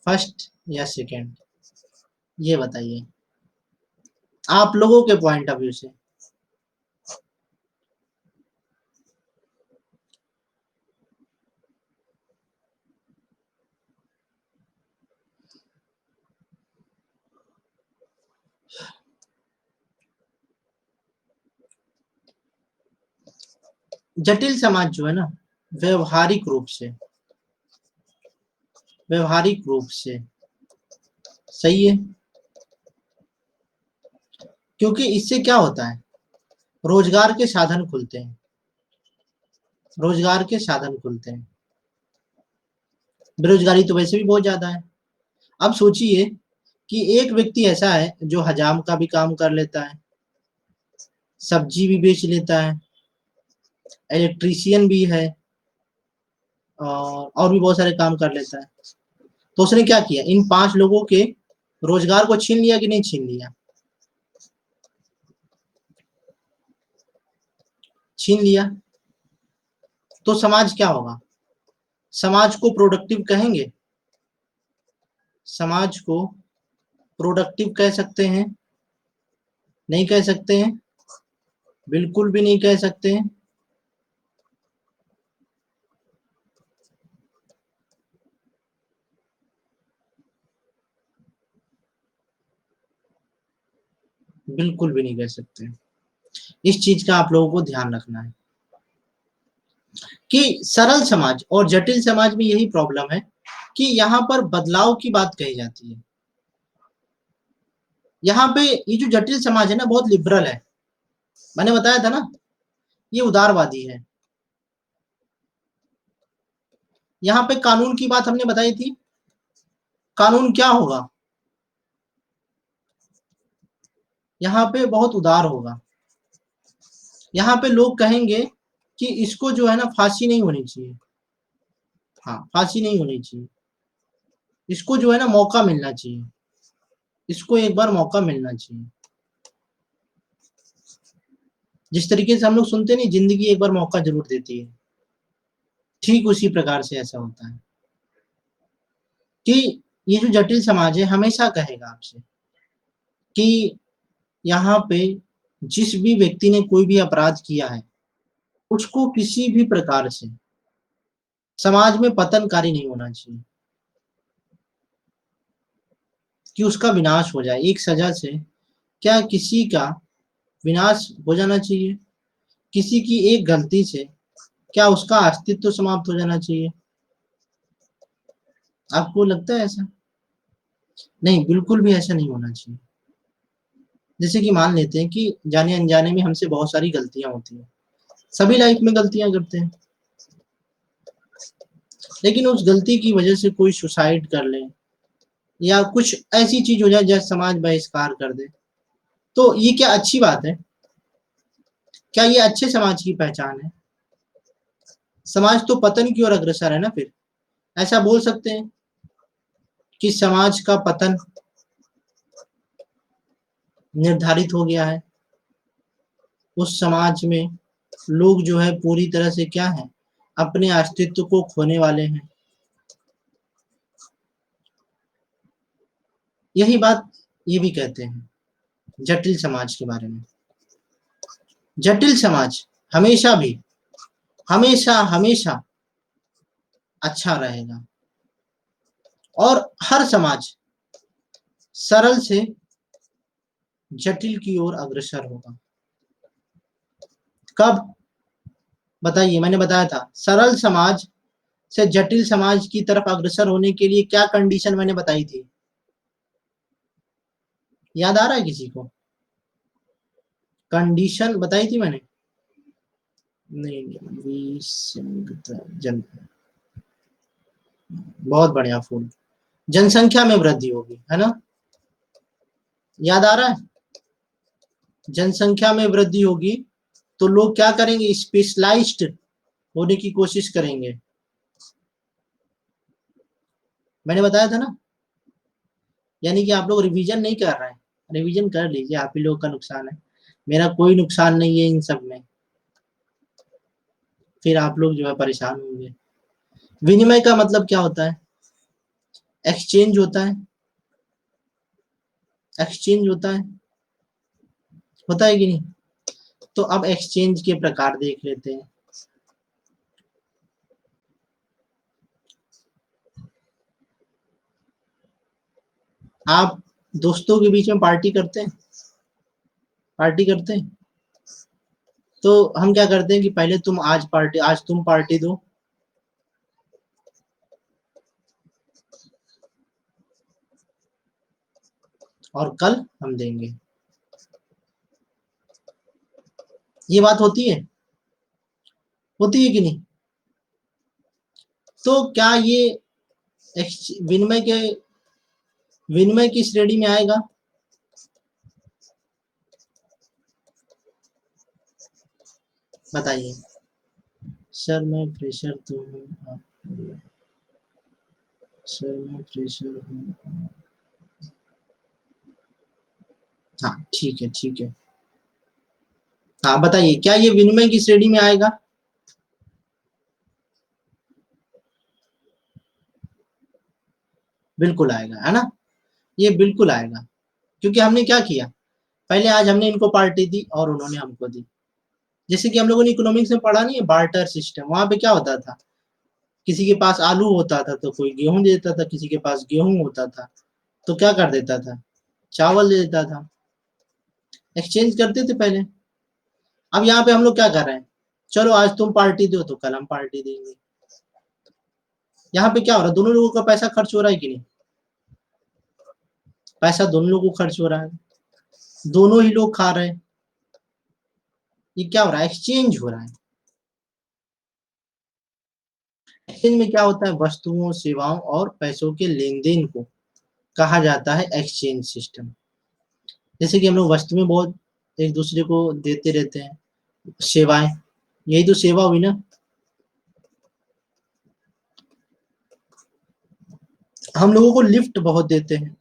फर्स्ट या सेकंड? ये बताइए आप लोगों के पॉइंट ऑफ व्यू से। जटिल समाज जो है ना, व्यवहारिक रूप से, व्यवहारिक रूप से सही है, क्योंकि इससे क्या होता है, रोजगार के साधन खुलते हैं, रोजगार के साधन खुलते हैं। बेरोजगारी तो वैसे भी बहुत ज्यादा है। अब सोचिए कि एक व्यक्ति ऐसा है जो हजाम का भी काम कर लेता है, सब्जी भी बेच लेता है, इलेक्ट्रीशियन भी है, और भी बहुत सारे काम कर लेता है। तो उसने क्या किया, इन 5 लोगों के रोजगार को छीन लिया कि नहीं छीन लिया? छीन लिया। तो समाज क्या होगा? समाज को प्रोडक्टिव कहेंगे? समाज को प्रोडक्टिव कह सकते हैं? नहीं कह सकते हैं, बिल्कुल भी नहीं कह सकते हैं। बिल्कुल भी नहीं कह सकते। इस चीज का आप लोगों को ध्यान रखना है कि सरल समाज और जटिल समाज में यही प्रॉब्लम है कि यहाँ पर बदलाव की बात कही जाती है। यहाँ पे ये जो जटिल समाज है ना, बहुत लिबरल है। मैंने बताया था ना, ये उदारवादी है। यहाँ पे कानून की बात हमने बताई थी, कानून क्या होगा, यहाँ पे बहुत उदार होगा। यहाँ पे लोग कहेंगे कि इसको जो है ना, फांसी नहीं होनी चाहिए। हाँ, फांसी नहीं होनी चाहिए, इसको जो है ना मौका मिलना चाहिए, इसको एक बार मौका मिलना चाहिए। जिस तरीके से हम लोग सुनते नहीं, जिंदगी एक बार मौका जरूर देती है, ठीक उसी प्रकार से ऐसा होता है कि ये जो जटिल समाज है हमेशा कहेगा आपसे कि यहाँ पे जिस भी व्यक्ति ने कोई भी अपराध किया है, उसको किसी भी प्रकार से समाज में पतनकारी नहीं होना चाहिए, कि उसका विनाश हो जाए। एक सजा से क्या किसी का विनाश हो जाना चाहिए? किसी की एक गलती से क्या उसका अस्तित्व समाप्त हो जाना चाहिए? आपको लगता है ऐसा? नहीं, बिल्कुल भी ऐसा नहीं होना चाहिए। जैसे कि मान लेते हैं कि जाने अनजाने में हमसे बहुत सारी गलतियां होती हैं, सभी लाइफ में गलतियां करते हैं, लेकिन उस गलती की वजह से कोई सुसाइड कर ले या कुछ ऐसी चीज हो जाए जैसे समाज बहिष्कार कर दे, तो ये क्या अच्छी बात है? क्या ये अच्छे समाज की पहचान है? समाज तो पतन की ओर अग्रसर है ना। फिर ऐसा बोल सकते हैं कि समाज का पतन निर्धारित हो गया है, उस समाज में लोग जो है पूरी तरह से क्या है, अपने अस्तित्व को खोने वाले हैं। यही बात ये भी कहते हैं जटिल समाज के बारे में। जटिल समाज हमेशा भी, हमेशा हमेशा अच्छा रहेगा, और हर समाज सरल से जटिल की ओर अग्रसर होगा। कब? बताइए, मैंने बताया था सरल समाज से जटिल समाज की तरफ अग्रसर होने के लिए क्या कंडीशन मैंने बताई थी, याद आ रहा है किसी को? कंडीशन बताई थी मैंने? नहीं, विसंगता जन, बहुत बढ़िया फूल, जनसंख्या में वृद्धि होगी, है ना? याद आ रहा है? जनसंख्या में वृद्धि होगी तो लोग क्या करेंगे, स्पेशलाइज्ड होने की कोशिश करेंगे। मैंने बताया था ना, यानी कि आप लोग रिवीजन नहीं कर रहे हैं, रिवीजन कर लीजिए, आप ही लोगों का नुकसान है, मेरा कोई नुकसान नहीं है इन सब में, फिर आप लोग जो है परेशान होंगे। विनिमय का मतलब क्या होता है? एक्सचेंज होता है, एक्सचेंज होता है कि नहीं? तो अब एक्सचेंज के प्रकार देख लेते हैं। आप दोस्तों के बीच में पार्टी करते हैं, पार्टी करते हैं, तो हम क्या करते हैं कि पहले तुम आज तुम पार्टी दो, और कल हम देंगे। ये बात होती है कि नहीं? तो क्या ये विनिमय के विनिमय की श्रेणी में आएगा? बताइए। सर मैं फ्रेशर तो हूँ, सर मैं फ्रेशर हूँ। हाँ ठीक है, ठीक है। हाँ बताइए, क्या ये विनिमय की श्रेणी में आएगा? बिल्कुल आएगा, है ना? ये बिल्कुल आएगा, क्योंकि हमने क्या किया, पहले आज हमने इनको पार्टी दी और उन्होंने हमको दी। जैसे कि हम लोगों ने इकोनॉमिक्स में पढ़ा नहीं है, बार्टर सिस्टम, वहां पे क्या होता था, किसी के पास आलू होता था तो कोई गेहूं दे देता था, किसी के पास गेहूं होता था तो क्या कर देता था, चावल दे देता था। एक्सचेंज करते थे पहले। अब यहाँ पे हम लोग क्या कर रहे हैं, चलो आज तुम पार्टी दो तो कल हम पार्टी देंगे। यहाँ पे क्या हो रहा है, दोनों लोगों का पैसा खर्च हो रहा है कि नहीं? पैसा दोनों लोगों को खर्च हो रहा है, दोनों ही लोग खा रहे हैं। ये क्या हो रहा है, एक्सचेंज हो रहा है। एक्सचेंज में क्या होता है, वस्तुओं सेवाओं और पैसों के लेन देन को कहा जाता है एक्सचेंज सिस्टम। जैसे कि हम लोग वस्तुएं बहुत एक दूसरे को देते रहते हैं, सेवाएं, यही तो सेवा हुई ना। हम लोगों को लिफ्ट बहुत देते हैं,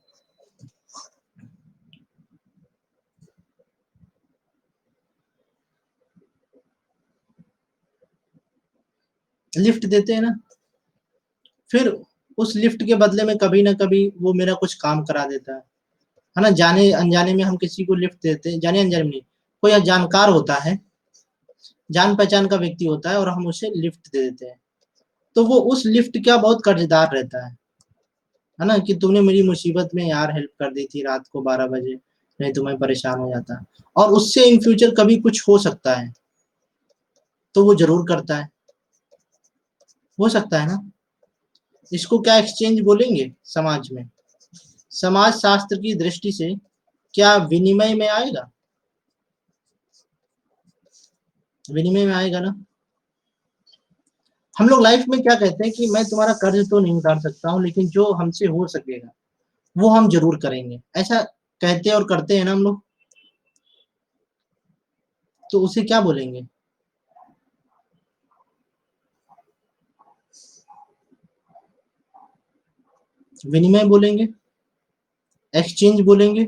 लिफ्ट देते हैं ना, फिर उस लिफ्ट के बदले में कभी ना कभी वो मेरा कुछ काम करा देता है ना? जाने अनजाने में हम किसी को लिफ्ट देते हैं, जाने अनजाने में नहीं, कोई जानकार होता है, जान पहचान का व्यक्ति होता है और हम उसे लिफ्ट दे देते हैं, तो वो उस लिफ्ट का बहुत कर्जदार रहता है ना, कि तुमने मेरी मुसीबत में यार हेल्प कर दी थी रात को 12 बजे, नहीं तो मैं परेशान हो जाता, और उससे इन फ्यूचर कभी कुछ हो सकता है तो वो जरूर करता है, हो सकता है ना। इसको क्या एक्सचेंज बोलेंगे समाज में? समाज शास्त्र की दृष्टि से क्या विनिमय में आएगा? विनिमय में आएगा ना। हम लोग लाइफ में क्या कहते हैं कि मैं तुम्हारा कर्ज तो नहीं उतार सकता हूँ, लेकिन जो हमसे हो सकेगा वो हम जरूर करेंगे, ऐसा कहते और करते हैं ना हम लोग, तो उसे क्या बोलेंगे? विनिमय बोलेंगे, एक्सचेंज बोलेंगे,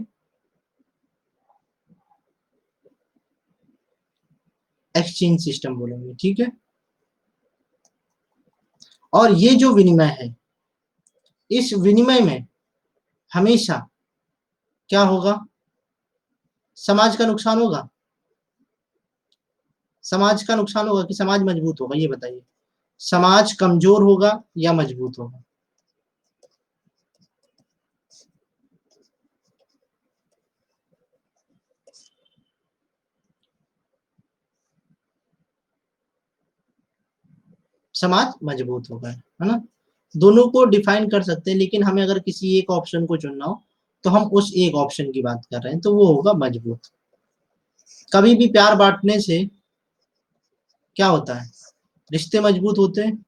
एक्सचेंज सिस्टम बोलेंगे, ठीक है। और ये जो विनिमय है, इस विनिमय में हमेशा क्या होगा, समाज का नुकसान होगा, समाज का नुकसान होगा कि समाज मजबूत होगा, ये बताइए, समाज कमजोर होगा या मजबूत होगा? समाज मजबूत होगा, है ना। दोनों को डिफाइन कर सकते हैं, लेकिन हमें अगर किसी एक ऑप्शन को चुनना हो तो हम उस एक ऑप्शन की बात कर रहे हैं, तो वो होगा मजबूत। कभी भी प्यार बांटने से क्या होता है, रिश्ते मजबूत होते हैं।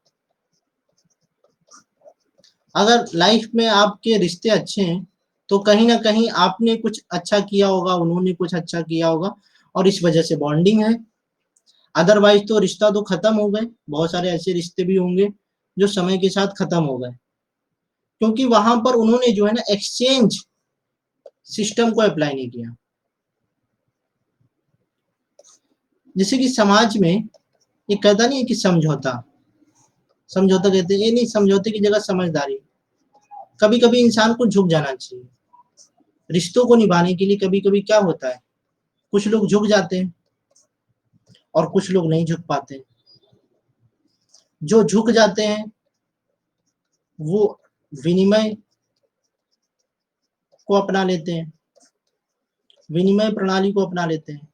अगर लाइफ में आपके रिश्ते अच्छे हैं तो कहीं ना कहीं आपने कुछ अच्छा किया होगा, उन्होंने कुछ अच्छा किया होगा, और इस वजह से बॉन्डिंग है। अदरवाइज तो रिश्ता तो खत्म हो गए। बहुत सारे ऐसे रिश्ते भी होंगे जो समय के साथ खत्म हो गए, क्योंकि वहां पर उन्होंने जो है ना एक्सचेंज सिस्टम को अप्लाई नहीं किया। जैसे कि समाज में ये कहता नहीं है कि समझौता, समझौता कहते हैं, ये नहीं, समझौते की जगह समझदारी। कभी कभी इंसान को झुक जाना चाहिए रिश्तों को निभाने के लिए। कभी कभी क्या होता है, कुछ लोग झुक जाते हैं और कुछ लोग नहीं झुक पाते। जो झुक जाते हैं वो विनिमय को अपना लेते हैं, विनिमय प्रणाली को अपना लेते हैं,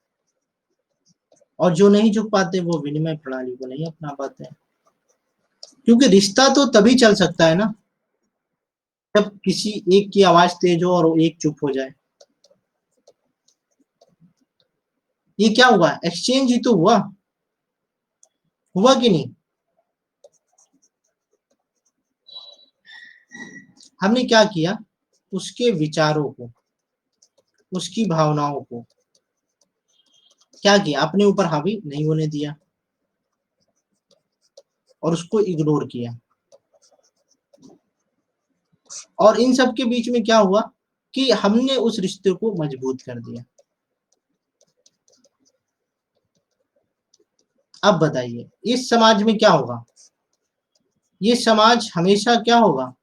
और जो नहीं झुक पाते वो विनिमय प्रणाली को नहीं अपना पाते हैं। क्योंकि रिश्ता तो तभी चल सकता है ना जब किसी एक की आवाज तेज हो और एक चुप हो जाए। ये क्या हुआ, एक्सचेंज ही तो हुआ, हुआ कि नहीं। हमने क्या किया, उसके विचारों को, उसकी भावनाओं को क्या किया, अपने ऊपर हावी नहीं होने दिया और उसको इग्नोर किया। और इन सब के बीच में क्या हुआ कि हमने उस रिश्ते को मजबूत कर दिया। अब बताइए इस समाज में क्या होगा, ये समाज हमेशा क्या होगा,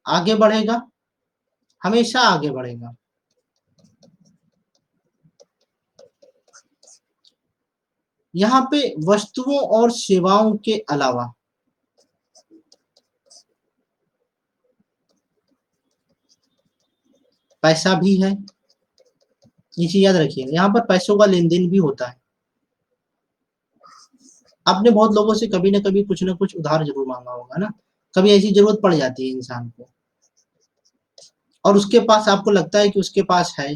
आगे बढ़ेगा, हमेशा आगे बढ़ेगा। यहाँ पे वस्तुओं और सेवाओं के अलावा पैसा भी है। ये चीज याद रखिए, यहाँ पर पैसों का लेन देन भी होता है। आपने बहुत लोगों से कभी ना कभी कुछ ना कुछ उधार जरूर मांगा होगा ना। कभी ऐसी जरूरत पड़ जाती है इंसान को, और उसके पास आपको लगता है कि उसके पास है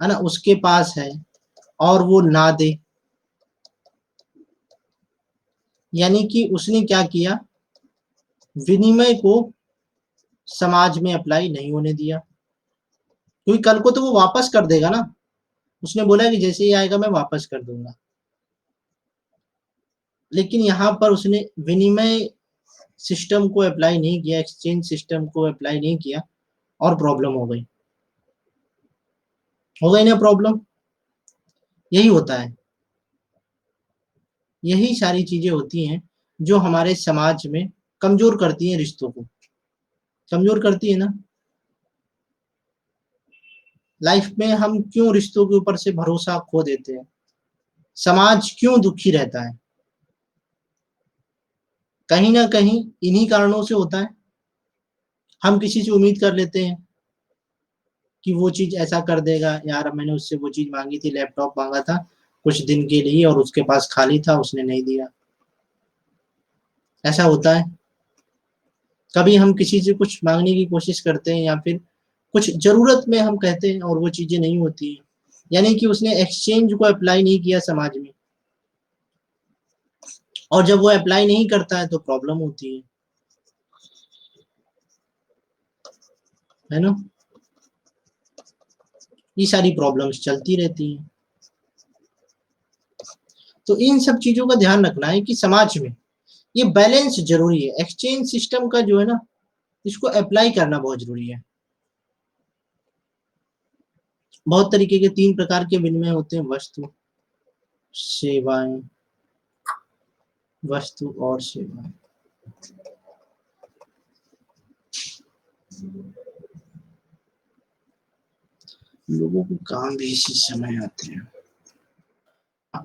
ना, उसके पास है, और वो ना दे, यानी कि उसने क्या किया, विनिमय को समाज में अप्लाई नहीं होने दिया। क्योंकि कल को तो वो वापस कर देगा ना, उसने बोला कि जैसे ही आएगा मैं वापस कर दूंगा। लेकिन यहाँ पर उसने विनिमय सिस्टम को अप्लाई नहीं किया, एक्सचेंज सिस्टम को अप्लाई नहीं किया, और प्रॉब्लम हो गई ना प्रॉब्लम। यही होता है, यही सारी चीजें होती हैं जो हमारे समाज में कमजोर करती हैं, रिश्तों को कमजोर करती है ना। लाइफ में हम क्यों रिश्तों के ऊपर से भरोसा खो देते हैं, समाज क्यों दुखी रहता है, कहीं ना कहीं इन्हीं कारणों से होता है। हम किसी से उम्मीद कर लेते हैं कि वो चीज ऐसा कर देगा। यार मैंने उससे वो चीज मांगी थी, लैपटॉप मांगा था कुछ दिन के लिए, और उसके पास खाली था, उसने नहीं दिया। ऐसा होता है। कभी हम किसी से कुछ मांगने की कोशिश करते हैं, या फिर कुछ जरूरत में हम कहते हैं और वो चीजें नहीं होती हैं, यानी कि उसने एक्सचेंज को अप्लाई नहीं किया समाज में। और जब वो अप्लाई नहीं करता है तो प्रॉब्लम होती है ना। ये सारी प्रॉब्लम्स चलती रहती हैं। तो इन सब चीजों का ध्यान रखना है कि समाज में ये बैलेंस जरूरी है। एक्सचेंज सिस्टम का जो है ना, इसको अप्लाई करना बहुत जरूरी है। बहुत तरीके के तीन प्रकार के विनिमय होते हैं, वस्तु, सेवाएं, वस्तु और सेवाएं। लोगों को काम भी इसी समय आते हैं।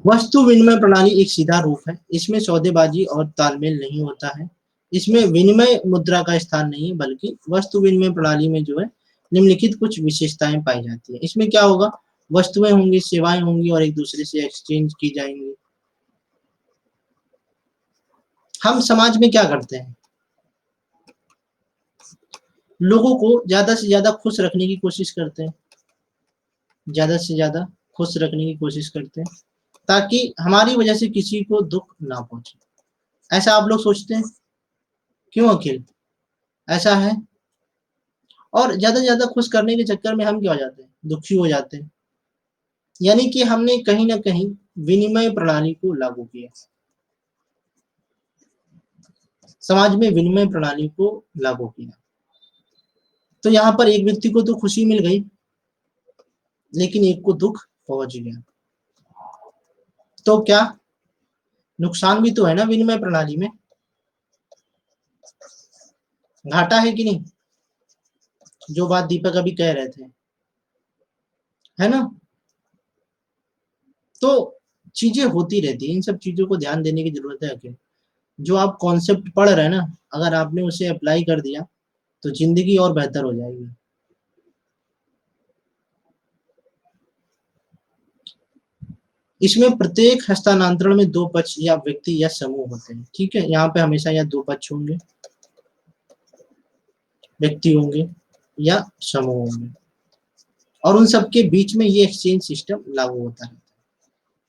वस्तु विनिमय प्रणाली एक सीधा रूप है, इसमें सौदेबाजी और तालमेल नहीं होता है। इसमें विनिमय मुद्रा का स्थान नहीं है, बल्कि वस्तु विनिमय प्रणाली में जो है निम्नलिखित कुछ विशेषताएं पाई जाती है। इसमें क्या होगा, वस्तुएं होंगी, सेवाएं होंगी, और एक दूसरे से एक्सचेंज की जाएंगी। हम समाज में क्या करते हैं, लोगों को ज्यादा से ज्यादा खुश रखने की कोशिश करते हैं, ज्यादा से ज्यादा खुश रखने की कोशिश करते हैं ताकि हमारी वजह से किसी को दुख ना पहुंचे। ऐसा आप लोग सोचते हैं? क्यों अखिल, ऐसा है? और ज्यादा से ज्यादा खुश करने के चक्कर में हम क्या हो जाते हैं, दुखी हो जाते हैं। यानी कि हमने कहीं ना कहीं विनिमय प्रणाली को लागू किया, समाज में विनिमय प्रणाली को लागू किया। तो यहाँ पर एक व्यक्ति को तो खुशी मिल गई, लेकिन एक को दुख पहुंच गया। तो क्या नुकसान भी तो है ना विनिमय प्रणाली में, घाटा है कि नहीं? जो बात दीपक अभी कह रहे थे, है ना? तो चीजें होती रहती है, इन सब चीजों को ध्यान देने की जरूरत है। अकेले जो आप कॉन्सेप्ट पढ़ रहे हैं ना, अगर आपने उसे अप्लाई कर दिया तो जिंदगी और बेहतर हो जाएगी। इसमें प्रत्येक हस्तांतरण में दो पक्ष या व्यक्ति या समूह होते हैं, ठीक है? यहाँ पे हमेशा या दो पक्ष होंगे, व्यक्ति होंगे या समूह होंगे, और उन सबके बीच में ये एक्सचेंज सिस्टम लागू होता है।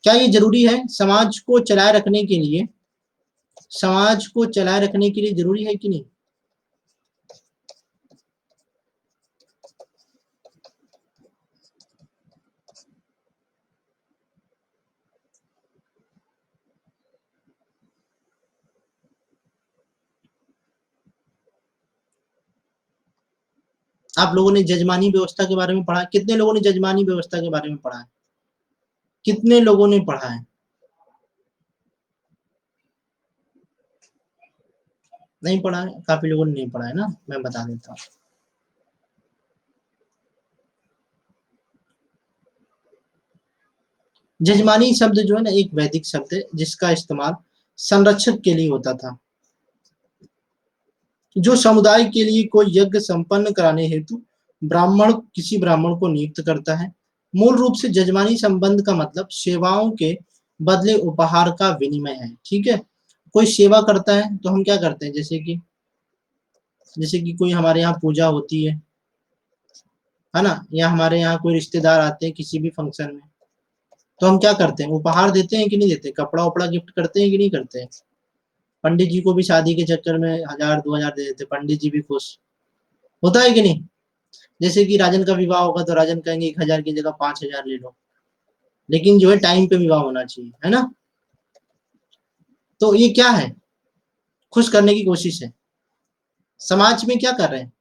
क्या ये जरूरी है समाज को चलाए रखने के लिए? समाज को चलाए रखने के लिए जरूरी है कि नहीं? आप लोगों ने जजमानी व्यवस्था के बारे में पढ़ा? कितने लोगों ने जजमानी व्यवस्था के बारे में पढ़ा है? कितने लोगों ने पढ़ा है? नहीं पढ़ा है, काफी लोगों ने नहीं पढ़ा है ना, मैं बता देता हूँ। जजमानी शब्द जो है ना, एक वैदिक शब्द है जिसका इस्तेमाल संरक्षक के लिए होता था, जो समुदाय के लिए कोई यज्ञ संपन्न कराने हेतु किसी ब्राह्मण को नियुक्त करता है। मूल रूप से जजमानी संबंध का मतलब सेवाओं के बदले उपहार का विनिमय है, ठीक है? कोई सेवा करता है तो हम क्या करते हैं, जैसे कि कोई हमारे यहाँ पूजा होती है ना, या हमारे यहाँ कोई रिश्तेदार आते हैं किसी भी फंक्शन में, तो हम क्या करते हैं, उपहार देते हैं कि नहीं देते? कपड़ा उपड़ा गिफ्ट करते हैं कि नहीं करते हैं? पंडित जी को भी शादी के चक्कर में 1000 2000 दे देते, पंडित जी भी खुश, होता है कि नहीं? जैसे कि राजन का विवाह होगा तो राजन कहेंगे 1000 की जगह 5000 ले लो, लेकिन जो है टाइम पे विवाह होना चाहिए, है ना? तो ये क्या है, खुश करने की कोशिश है। समाज में क्या कर रहे हैं,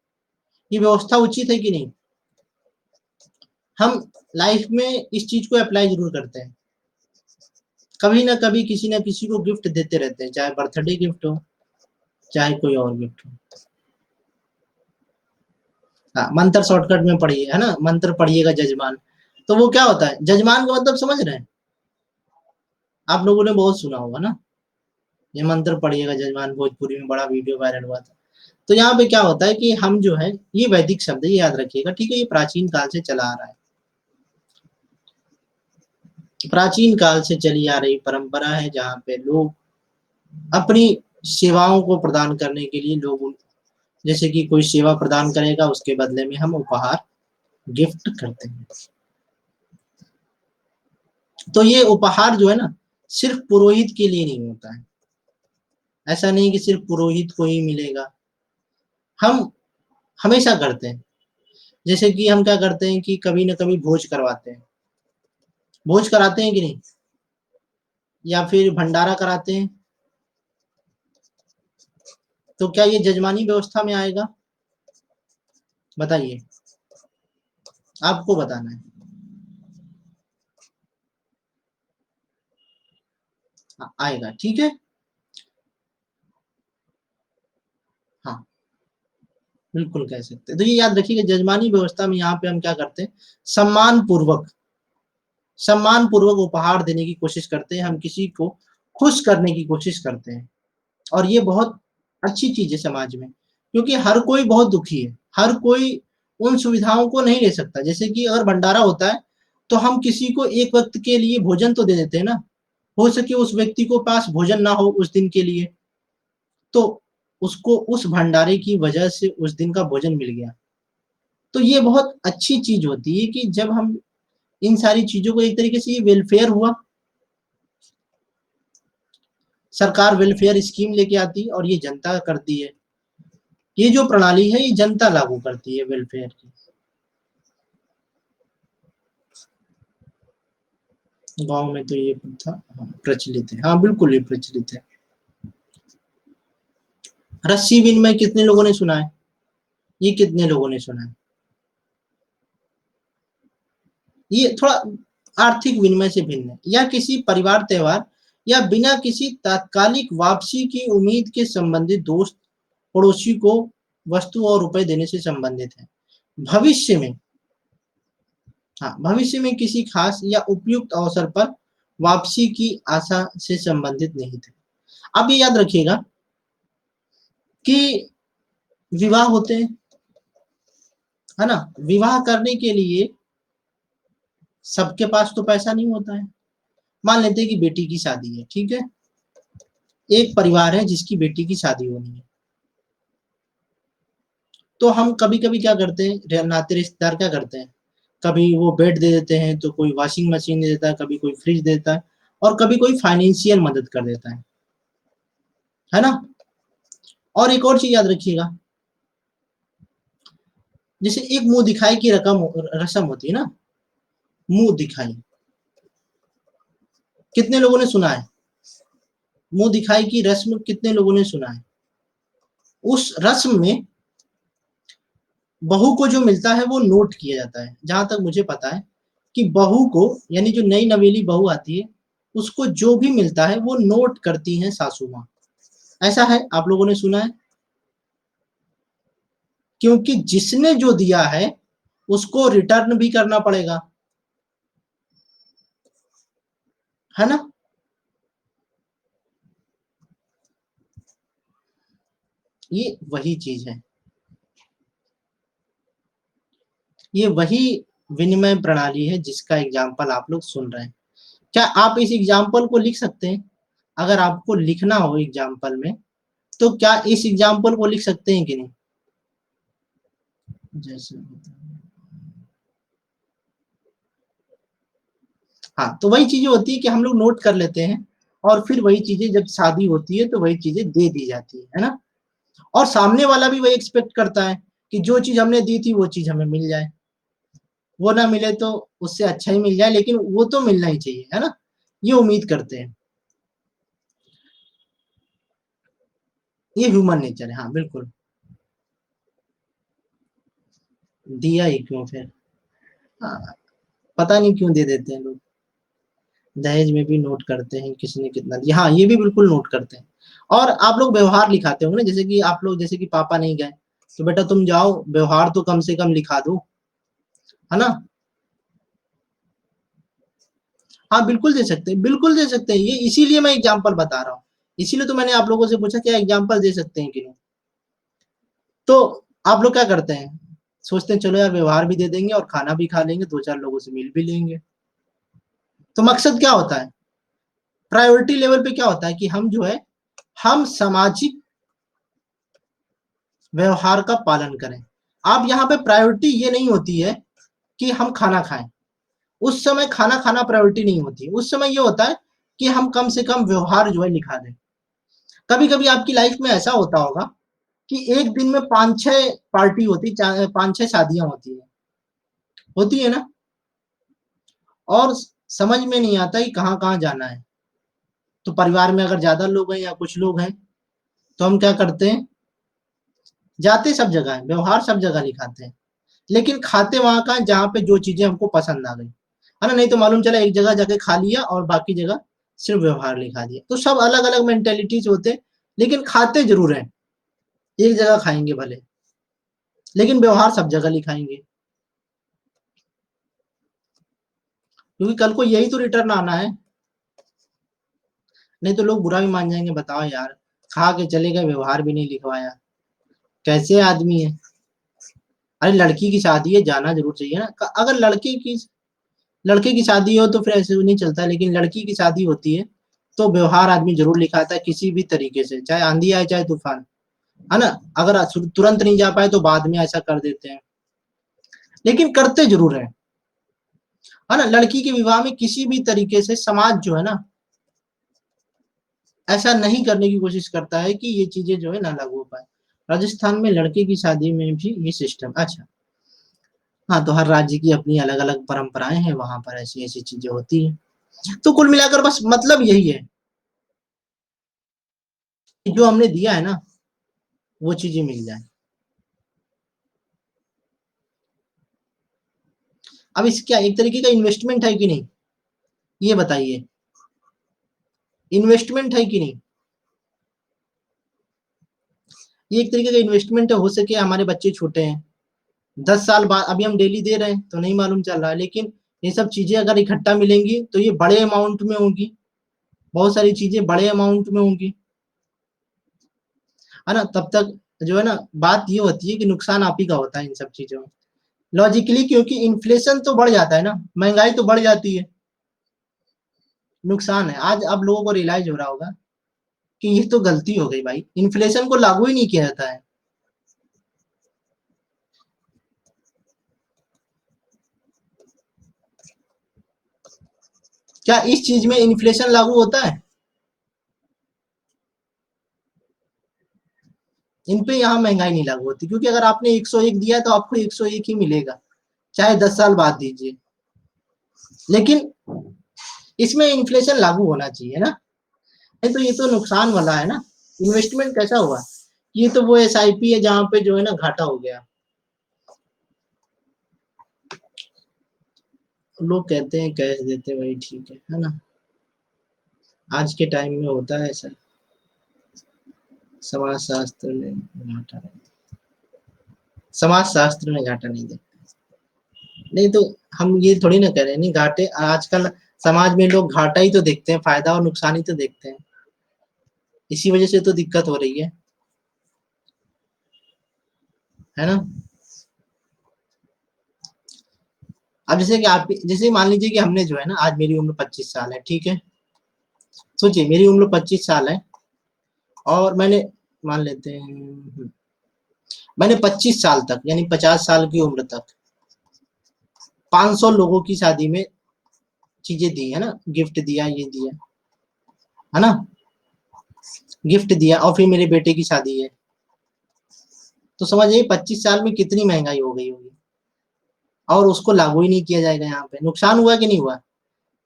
ये व्यवस्था उचित है कि नहीं? हम लाइफ में इस चीज को अप्लाई जरूर करते हैं, कभी ना किसी को गिफ्ट देते रहते हैं, चाहे बर्थडे गिफ्ट हो चाहे कोई और गिफ्ट हो। हाँ, मंत्र शॉर्टकट में पढ़िए, है ना, मंत्र पढ़िएगा जजमान। तो वो क्या होता है, जजमान का मतलब समझ रहे हैं? आप लोगों ने बहुत सुना होगा ना, ये मंत्र पढ़िएगा जजमान, भोजपुरी में बड़ा वीडियो वायरल हुआ था। तो यहाँ पे क्या होता है कि हम जो है, ये वैदिक शब्द है, ये याद रखिएगा, ठीक है? ये प्राचीन काल से चला आ रहा है, प्राचीन काल से चली आ रही परंपरा है, जहाँ पे लोग अपनी सेवाओं को प्रदान करने के लिए जैसे कि कोई सेवा प्रदान करेगा, उसके बदले में हम उपहार गिफ्ट करते हैं। तो ये उपहार जो है ना, सिर्फ पुरोहित के लिए नहीं होता है, ऐसा नहीं कि सिर्फ पुरोहित को ही मिलेगा, हम हमेशा करते हैं। जैसे कि हम क्या करते हैं कि कभी ना कभी भोज करवाते हैं, भोज कराते हैं कि नहीं, या फिर भंडारा कराते हैं, तो क्या ये जजमानी व्यवस्था में आएगा? बताइए, आपको बताना है। आएगा, ठीक है। हाँ, बिल्कुल कह सकते हैं। तो ये याद रखिएगा, जजमानी व्यवस्था में यहाँ पे हम क्या करते हैं, सम्मान पूर्वक सम्मान पूर्वक उपहार देने की कोशिश करते हैं, हम किसी को खुश करने की कोशिश करते हैं। और ये बहुत अच्छी चीज है समाज में, क्योंकि हर कोई बहुत दुखी है, हर कोई उन सुविधाओं को नहीं ले सकता। जैसे कि अगर भंडारा होता है तो हम किसी को एक वक्त के लिए भोजन तो दे देते हैं ना, हो सके उस व्यक्ति को पास भोजन ना हो उस दिन के लिए, तो उसको उस भंडारे की वजह से उस दिन का भोजन मिल गया। तो ये बहुत अच्छी चीज होती है कि जब हम इन सारी चीजों को, एक तरीके से ये वेलफेयर हुआ, सरकार वेलफेयर स्कीम लेके आती है और ये जनता करती है। ये जो प्रणाली है ये जनता लागू करती है वेलफेयर की। गांव में तो ये प्रथा प्रचलित है, हाँ बिल्कुल ये प्रचलित है। रस्सी विनिमय कितने लोगों ने सुना है? ये कितने लोगों ने सुना है? ये थोड़ा आर्थिक विनिमय से भिन्न है, या किसी परिवार त्योहार या बिना किसी तात्कालिक वापसी की उम्मीद के संबंधित दोस्त पड़ोसी को वस्तु और रुपए देने से संबंधित है। भविष्य में, हाँ भविष्य में किसी खास या उपयुक्त अवसर पर वापसी की आशा से संबंधित नहीं थे। अब ये याद रखिएगा कि विवाह होते हैं, है ना? विवाह करने के लिए सबके पास तो पैसा नहीं होता है। मान लेते हैं कि बेटी की शादी है, ठीक है, एक परिवार है जिसकी बेटी की शादी होनी है। तो हम कभी कभी क्या करते हैं, नाते रिश्तेदार क्या करते हैं, कभी वो बेड दे देते हैं, तो कोई वॉशिंग मशीन दे देता है, कभी कोई फ्रिज देता है, और कभी कोई फाइनेंशियल मदद कर देता है ना? और एक और चीज याद रखिएगा, जैसे एक मुंह दिखाई की रस्म होती है ना, मुंह दिखाई, कितने लोगों ने सुना है? मुंह दिखाई की रस्म कितने लोगों ने सुना है? उस रस्म में बहू को जो मिलता है वो नोट किया जाता है। जहां तक मुझे पता है कि बहू को, यानी जो नई नवेली बहू आती है, उसको जो भी मिलता है वो नोट करती हैं सासू माँ। ऐसा है, आप लोगों ने सुना है? क्योंकि जिसने जो दिया है उसको रिटर्न भी करना पड़ेगा, है ना? ये वही चीज है, ये वही विनिमय प्रणाली है जिसका एग्जाम्पल आप लोग सुन रहे हैं। क्या आप इस एग्जाम्पल को लिख सकते हैं? अगर आपको लिखना हो एग्जाम्पल में, तो क्या इस एग्जाम्पल को लिख सकते हैं कि नहीं? जैसे, हाँ तो वही चीजें होती है कि हम लोग नोट कर लेते हैं, और फिर वही चीजें जब शादी होती है तो वही चीजें दे दी जाती है ना? और सामने वाला भी वही एक्सपेक्ट करता है कि जो चीज हमने दी थी वो चीज हमें मिल जाए, वो ना मिले तो उससे अच्छा ही मिल जाए, लेकिन वो तो मिलना ही चाहिए, है ना? ये उम्मीद करते हैं। ये ह्यूमन नेचर है, हाँ बिल्कुल। दिया ही क्यों फिर? हाँ, पता नहीं क्यों दे देते हैं लोग। दहेज में भी नोट करते हैं किसने कितना दिया, हाँ ये भी बिल्कुल नोट करते हैं। और आप लोग व्यवहार लिखाते होंगे ना, जैसे कि आप लोग, जैसे कि पापा नहीं गए तो बेटा तुम जाओ, व्यवहार तो कम से कम लिखा दो, है ना? हाँ बिल्कुल दे सकते हैं, बिल्कुल दे सकते हैं, ये इसीलिए मैं एग्जाम्पल बता रहा हूँ। इसीलिए तो मैंने आप लोगों से पूछा क्या एग्जाम्पल दे सकते हैं कि नहीं। तो आप लोग क्या करते हैं, सोचते हैं चलो यार व्यवहार भी दे देंगे और खाना भी खा लेंगे, दो चार लोगों से मिल भी लेंगे। तो मकसद क्या होता है, प्रायोरिटी लेवल पे क्या होता है कि हम जो है, हम सामाजिक व्यवहार का पालन करें। आप यहाँ पे प्रायोरिटी ये नहीं होती है कि हम खाना खाएं, उस समय खाना खाना प्रायोरिटी नहीं होती, उस समय ये होता है कि हम कम से कम व्यवहार जो है लिखा दें। कभी कभी आपकी लाइफ में ऐसा होता होगा कि एक दिन में पांच छह पार्टी होती, पांच छह शादियां होती है ना, और समझ में नहीं आता कि कहाँ कहाँ जाना है। तो परिवार में अगर ज्यादा लोग हैं या कुछ लोग हैं, तो हम क्या करते हैं, जाते सब जगह है, व्यवहार सब जगह लिखाते हैं, लेकिन खाते वहां का जहाँ पे जो चीजें हमको पसंद आ गई, है ना? नहीं तो मालूम चला एक जगह जाके खा लिया और बाकी जगह सिर्फ व्यवहार लिखा दिया। तो सब अलग अलग मेंटेलिटीज होते, लेकिन खाते जरूर हैं, एक जगह खाएंगे भले, लेकिन व्यवहार सब जगह लिखाएंगे, क्योंकि कल को यही तो रिटर्न आना है। नहीं तो लोग बुरा भी मान जाएंगे, बताओ यार, खा के चले गए, व्यवहार भी नहीं लिखवाया, कैसे आदमी है? अरे लड़की की शादी है, जाना जरूर चाहिए ना। अगर लड़के की शादी हो तो फिर ऐसे नहीं चलता, लेकिन लड़की की शादी होती है तो व्यवहार आदमी जरूर लिखाता है किसी भी तरीके से, चाहे आंधी आए चाहे तूफान, है ना। अगर तुरंत नहीं जा पाए तो बाद में ऐसा कर देते हैं, लेकिन करते जरूर है ना। लड़की के विवाह में किसी भी तरीके से समाज जो है ना ऐसा नहीं करने की कोशिश करता है कि ये चीजें जो है ना लागू हो पाए। राजस्थान में लड़के की शादी में भी ये सिस्टम, अच्छा। हाँ, तो हर राज्य की अपनी अलग अलग परंपराएं हैं, वहां पर ऐसी ऐसी चीजें होती है। तो कुल मिलाकर बस मतलब यही है, जो हमने दिया है ना वो चीजें मिल जाए। अब इस क्या एक तरीके का इन्वेस्टमेंट है कि नहीं, ये बताइए। इन्वेस्टमेंट है कि नहीं, ये एक तरीके का इन्वेस्टमेंट है। हो सके हमारे बच्चे छोटे हैं, 10 साल बाद अभी हम डेली दे रहे हैं तो नहीं मालूम चल रहा है, लेकिन ये सब चीजें अगर इकट्ठा मिलेंगी तो ये बड़े अमाउंट में होगी, बहुत सारी चीजें बड़े अमाउंट में होंगी, है ना। तब तक जो है ना बात ये होती है कि नुकसान आप ही का होता है इन सब चीजों में, लॉजिकली, क्योंकि इन्फ्लेशन तो बढ़ जाता है ना, महंगाई तो बढ़ जाती है, नुकसान है। आज अब लोगों को रियलाइज हो रहा होगा कि ये तो गलती हो गई भाई, इन्फ्लेशन को लागू ही नहीं किया जाता है। क्या इस चीज में इन्फ्लेशन लागू होता है? इन पे यहाँ महंगाई नहीं लागू होती, क्योंकि अगर आपने 101 दिया है तो आपको 101 ही मिलेगा, चाहे 10 साल बाद दीजिए। लेकिन इसमें इन्फ्लेशन लागू होना चाहिए ना, नहीं तो ये तो नुकसान वाला है ना। इन्वेस्टमेंट कैसा हुआ, ये तो वो SIP है जहां पे जो है ना घाटा हो गया। लोग कहते हैं कैश देते भाई, ठीक है ना। आज के टाइम में होता है ऐसा, समाज शास्त्र में घाटा नहीं, समाज शास्त्र में घाटा नहीं देखते। नहीं तो हम ये थोड़ी ना कह रहे हैं, नहीं घाटे आजकल समाज में लोग घाटा ही तो देखते हैं, फायदा और नुकसान ही तो देखते हैं, इसी वजह से तो दिक्कत हो रही है ना। अब जैसे कि आप, जैसे मान लीजिए कि हमने जो है ना, आज मेरी उम्र 25 साल है, ठीक है। सोचिए मेरी उम्र 25 साल है, और मैंने, मान लेते हैं मैंने 25 साल तक यानी 50 साल की उम्र तक 500 लोगों की शादी में चीजें दी है ना, गिफ्ट दिया, ये दिया, है ना, गिफ्ट दिया, और फिर मेरे बेटे की शादी है, तो समझिए 25 साल में कितनी महंगाई हो गई होगी, और उसको लागू ही नहीं किया जाएगा। यहाँ पे नुकसान हुआ कि नहीं हुआ,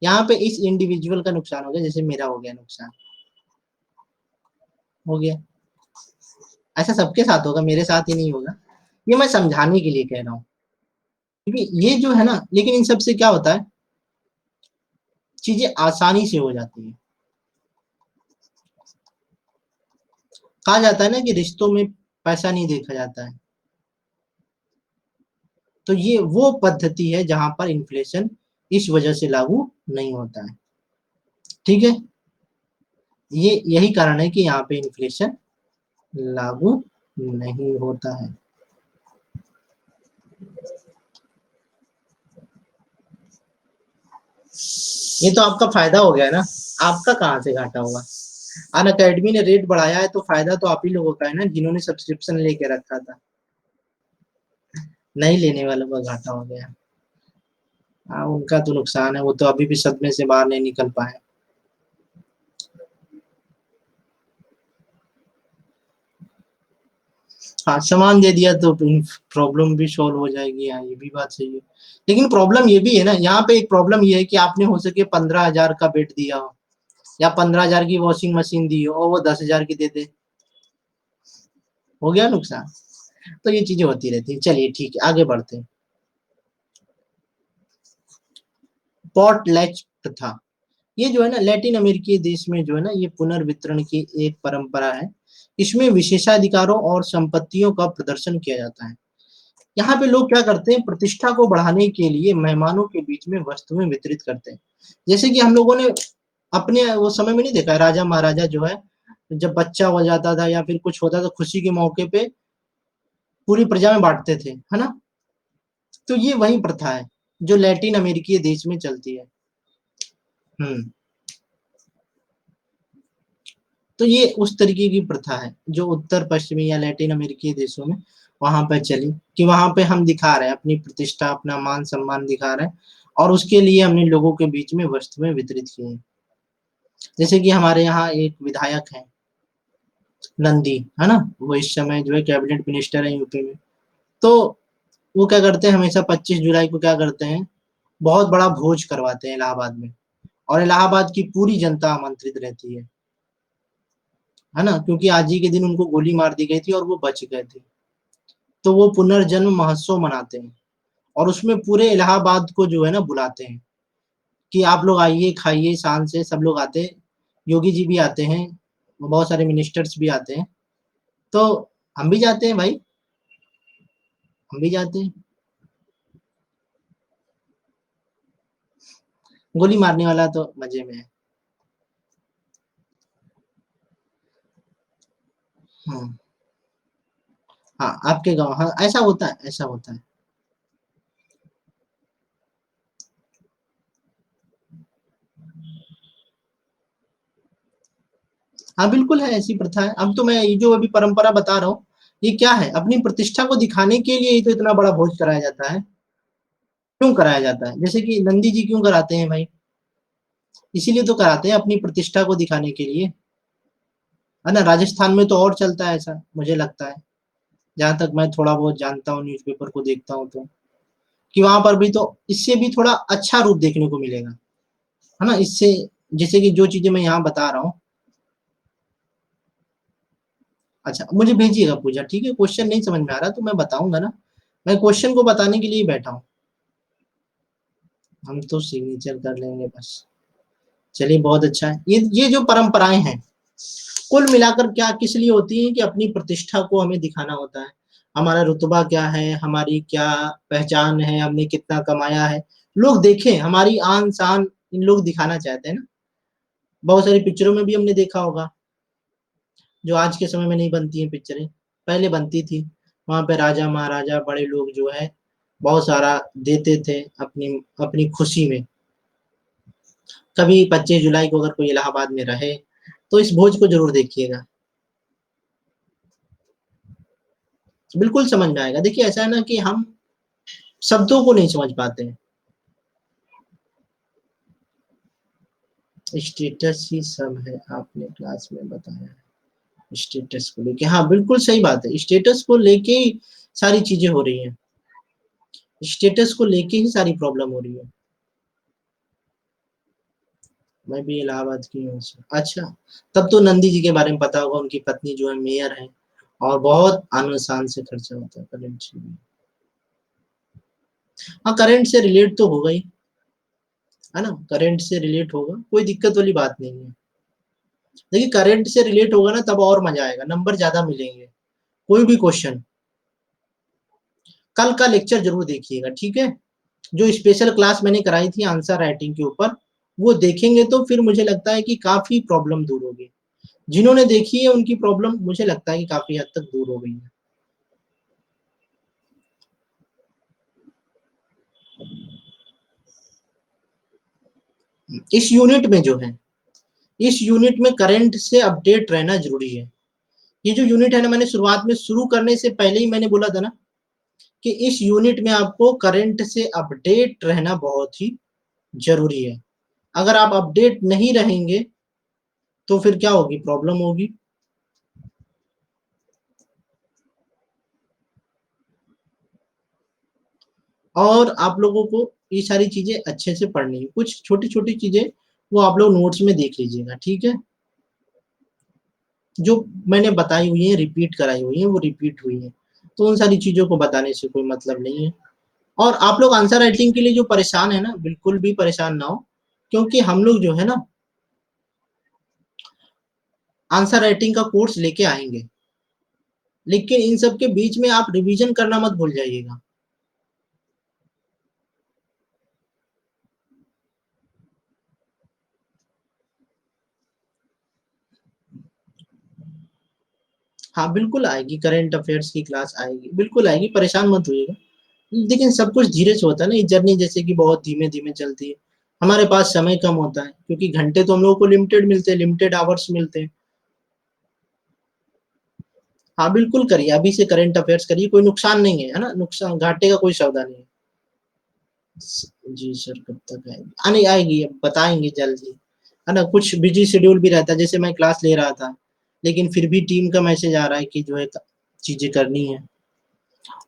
यहाँ पे इस इंडिविजुअल का नुकसान हो गया, जैसे मेरा हो गया नुकसान, हो गया। ऐसा सबके साथ होगा, मेरे साथ ही नहीं होगा, ये मैं समझाने के लिए कह रहा हूँ। क्योंकि ये जो है ना, लेकिन इन सब से क्या होता है, चीजें आसानी से हो जाती है। कहा जाता है ना कि रिश्तों में पैसा नहीं देखा जाता है, तो ये वो पद्धति है जहां पर इन्फ्लेशन इस वजह से लागू नहीं होता है, ठीक है। ये यही कारण है कि यहाँ पे इन्फ्लेशन लागू नहीं होता है। ये तो आपका फायदा हो गया ना, आपका कहाँ से घाटा हुआ। अन अकेडमी ने रेट बढ़ाया है तो फायदा तो आप ही लोगों का है ना, जिन्होंने सब्सक्रिप्शन लेके रखा था। नहीं लेने वालों का घाटा हो गया। हाँ, उनका तो नुकसान है, वो तो अभी भी सदमे से बाहर नहीं निकल पाए। हाँ, सामान दे दिया तो प्रॉब्लम भी सॉल्व हो जाएगी, हाँ ये भी बात सही है। लेकिन प्रॉब्लम ये भी है ना, यहाँ पे एक प्रॉब्लम ये है कि आपने हो सके 15,000 का बेड दिया हो, या 15,000 की वॉशिंग मशीन दी हो, और वो 10,000 की दे दे, हो गया नुकसान। तो ये चीजें होती रहती है। चलिए ठीक है, आगे बढ़ते हैं। पॉट लैच प्रथा, ये जो है ना लैटिन अमेरिकी देश में जो है ना ये पुनर्वितरण की एक परंपरा है। इसमें विशेषाधिकारों और संपत्तियों का प्रदर्शन किया जाता है। यहाँ पे लोग क्या करते हैं, प्रतिष्ठा को बढ़ाने के लिए मेहमानों के बीच में वस्तुएं वितरित करते हैं। जैसे कि हम लोगों ने अपने वो समय में नहीं देखा, राजा महाराजा जो है जब बच्चा हो जाता था या फिर कुछ होता था खुशी के मौके पे पूरी प्रजा में बांटते थे, है ना। तो ये वही प्रथा है जो लैटिन अमेरिकी देश में चलती है। हम्म। तो ये उस तरीके की प्रथा है जो उत्तर पश्चिमी या लैटिन अमेरिकी देशों में वहां पर चली, कि वहां पे हम दिखा रहे हैं अपनी प्रतिष्ठा, अपना मान सम्मान दिखा रहे हैं, और उसके लिए हमने लोगों के बीच में वस्तुएं वितरित की हैं। जैसे कि हमारे यहाँ एक विधायक है नंदी, है ना, वो इस समय जो है कैबिनेट मिनिस्टर है यूपी में। तो वो क्या करते हैं, हमेशा 25 जुलाई को क्या करते हैं, बहुत बड़ा भोज करवाते हैं इलाहाबाद में, और इलाहाबाद की पूरी जनता आमंत्रित रहती है ना, क्योंकि आज ही के दिन उनको गोली मार दी गई थी और वो बच गए थे। तो वो पुनर्जन्म महोत्सव मनाते हैं, और उसमें पूरे इलाहाबाद को जो है ना बुलाते हैं कि आप लोग आइए, खाइए, शान से सब लोग आते हैं, योगी जी भी आते हैं, बहुत सारे मिनिस्टर्स भी आते हैं। तो हम भी जाते हैं भाई, हम भी जाते हैं। गोली मारने वाला तो मजे में है। हाँ, हाँ, आपके गाँव, हाँ, ऐसा होता है, ऐसा होता है। हाँ, बिल्कुल है, ऐसी प्रथा है। अब तो मैं ये जो अभी परंपरा बता रहा हूँ, ये क्या है, अपनी प्रतिष्ठा को दिखाने के लिए ही तो इतना बड़ा भोज कराया जाता है। क्यों कराया जाता है? जैसे कि नंदी जी क्यों कराते हैं भाई? इसीलिए तो कराते हैं, अपनी प्रतिष्ठा को दिखाने के लिए, है ना। राजस्थान में तो और चलता है ऐसा, मुझे लगता है, जहाँ तक मैं थोड़ा बहुत जानता हूँ, न्यूज़पेपर को देखता हूँ तो, कि वहां पर भी तो इससे भी थोड़ा अच्छा रूप देखने को मिलेगा, है ना, इससे, जैसे कि जो चीजें मैं यहाँ बता रहा हूँ। अच्छा, मुझे भेजिएगा पूजा, ठीक है, क्वेश्चन नहीं समझ में आ रहा तो मैं बताऊंगा ना, मैं क्वेश्चन को बताने के लिए बैठा हूँ। हम तो सिग्नेचर कर लेंगे बस। चलिए, बहुत अच्छा है। ये जो परंपराएं हैं, कुल मिलाकर क्या किस लिए होती हैं, कि अपनी प्रतिष्ठा को हमें दिखाना होता है, हमारा रुतबा क्या है, हमारी क्या पहचान है, हमने कितना कमाया है, लोग देखें हमारी आन शान, इन लोग दिखाना चाहते हैं ना। बहुत सारी पिक्चरों में भी हमने देखा होगा, जो आज के समय में नहीं बनती हैं पिक्चरें, पहले बनती थी। वहां पे राजा महाराजा बड़े लोग जो है बहुत सारा देते थे अपनी अपनी खुशी में। कभी 25 जुलाई को अगर कोई इलाहाबाद में रहे तो इस भोज को जरूर देखिएगा, बिल्कुल समझ में आएगा। देखिए, ऐसा है ना कि हम शब्दों को नहीं समझ पाते हैं। स्टेटस ही सब है, आपने क्लास में बताया है। स्टेटस को लेके, हाँ, बिल्कुल सही बात है, स्टेटस को लेके ही सारी चीजें हो रही हैं, स्टेटस को लेके ही सारी प्रॉब्लम हो रही है। मैं भी इलाहाबाद की हूँ। अच्छा, तब तो नंदी जी के बारे में पता होगा, उनकी पत्नी जो है मेयर है, और बहुत आन शान से खर्चा होता है करंट से। हाँ, करंट से रिलेट तो होगा ही, है ना, करंट से रिलेट होगा, कोई दिक्कत वाली बात नहीं है। देखिए, करंट से रिलेट होगा ना, तब और मजा आएगा, नंबर ज्यादा मिलेंगे। कोई भी क्वेश्चन, कल का लेक्चर जरूर देखिएगा, ठीक है, जो स्पेशल क्लास मैंने कराई थी आंसर राइटिंग के ऊपर, वो देखेंगे तो फिर मुझे लगता है कि काफी प्रॉब्लम दूर होगी। जिन्होंने देखी है उनकी प्रॉब्लम मुझे लगता है कि काफी हद तक दूर हो गई है। इस यूनिट में जो है, इस यूनिट में करंट से अपडेट रहना जरूरी है। ये जो यूनिट है ना, मैंने शुरुआत में शुरू करने से पहले ही मैंने बोला था ना, कि इस यूनिट में आपको करंट से अपडेट रहना बहुत ही जरूरी है। अगर आप अपडेट नहीं रहेंगे तो फिर क्या होगी, प्रॉब्लम होगी। और आप लोगों को ये सारी चीजें अच्छे से पढ़नी है, कुछ छोटी छोटी चीजें वो आप लोग नोट्स में देख लीजिएगा, ठीक है। जो मैंने बताई हुई है, रिपीट कराई हुई है, वो रिपीट हुई है, तो उन सारी चीजों को बताने से कोई मतलब नहीं है। और आप लोग आंसर राइटिंग के लिए जो परेशान है ना, बिल्कुल भी परेशान ना हो, क्योंकि हम लोग जो है ना आंसर राइटिंग का कोर्स लेके आएंगे, लेकिन इन सब के बीच में आप रिवीजन करना मत भूल जाइएगा। हाँ, बिल्कुल आएगी, करंट अफेयर्स की क्लास आएगी, बिल्कुल आएगी, परेशान मत होइएगा। लेकिन सब कुछ धीरे से होता है ना, ये जर्नी जैसे कि बहुत धीमे धीमे चलती है। हमारे पास समय कम होता है, क्योंकि घंटे तो हम लोगों को लिमिटेड मिलते हैं, लिमिटेड आवर्स मिलते हैं। हाँ बिल्कुल करिए, अभी से करंट अफेयर्स करिए, कोई नुकसान नहीं है ना, नुकसान घाटे का कोई सौदा नहीं है। जी सर, कब तक आएगी? आने आएगी, अब बताएंगे जल्द ही, है ना। कुछ बिजी शेड्यूल भी रहता है, जैसे मैं क्लास ले रहा था, लेकिन फिर भी टीम का मैसेज आ रहा है कि जो है चीजें करनी है,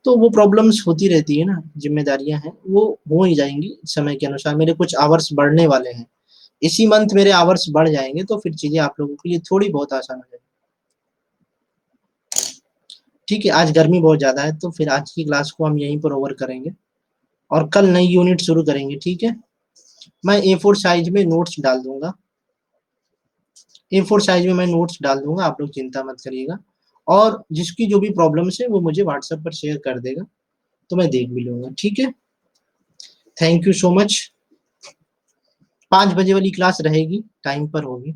तो वो प्रॉब्लम्स होती रहती है ना, जिम्मेदारियां हैं, वो हो ही जाएंगी समय के अनुसार। मेरे कुछ आवर्स बढ़ने वाले हैं, इसी मंथ मेरे आवर्स बढ़ जाएंगे, तो फिर चीजें आप लोगों के लिए थोड़ी बहुत आसान हो जाएगी। ठीक है, आज गर्मी बहुत ज्यादा है, तो फिर आज की क्लास को हम यहीं पर ओवर करेंगे, और कल नई यूनिट शुरू करेंगे, ठीक है। मैं A4 साइज में नोट्स डाल दूंगा, A4 साइज में मैं नोट्स डाल दूंगा, आप लोग चिंता मत करिएगा। और जिसकी जो भी प्रॉब्लम्स है वो मुझे व्हाट्सएप पर शेयर कर देगा, तो मैं देख भी लूंगा, ठीक है। Thank you so much. 5 बजे वाली क्लास रहेगी, टाइम पर होगी।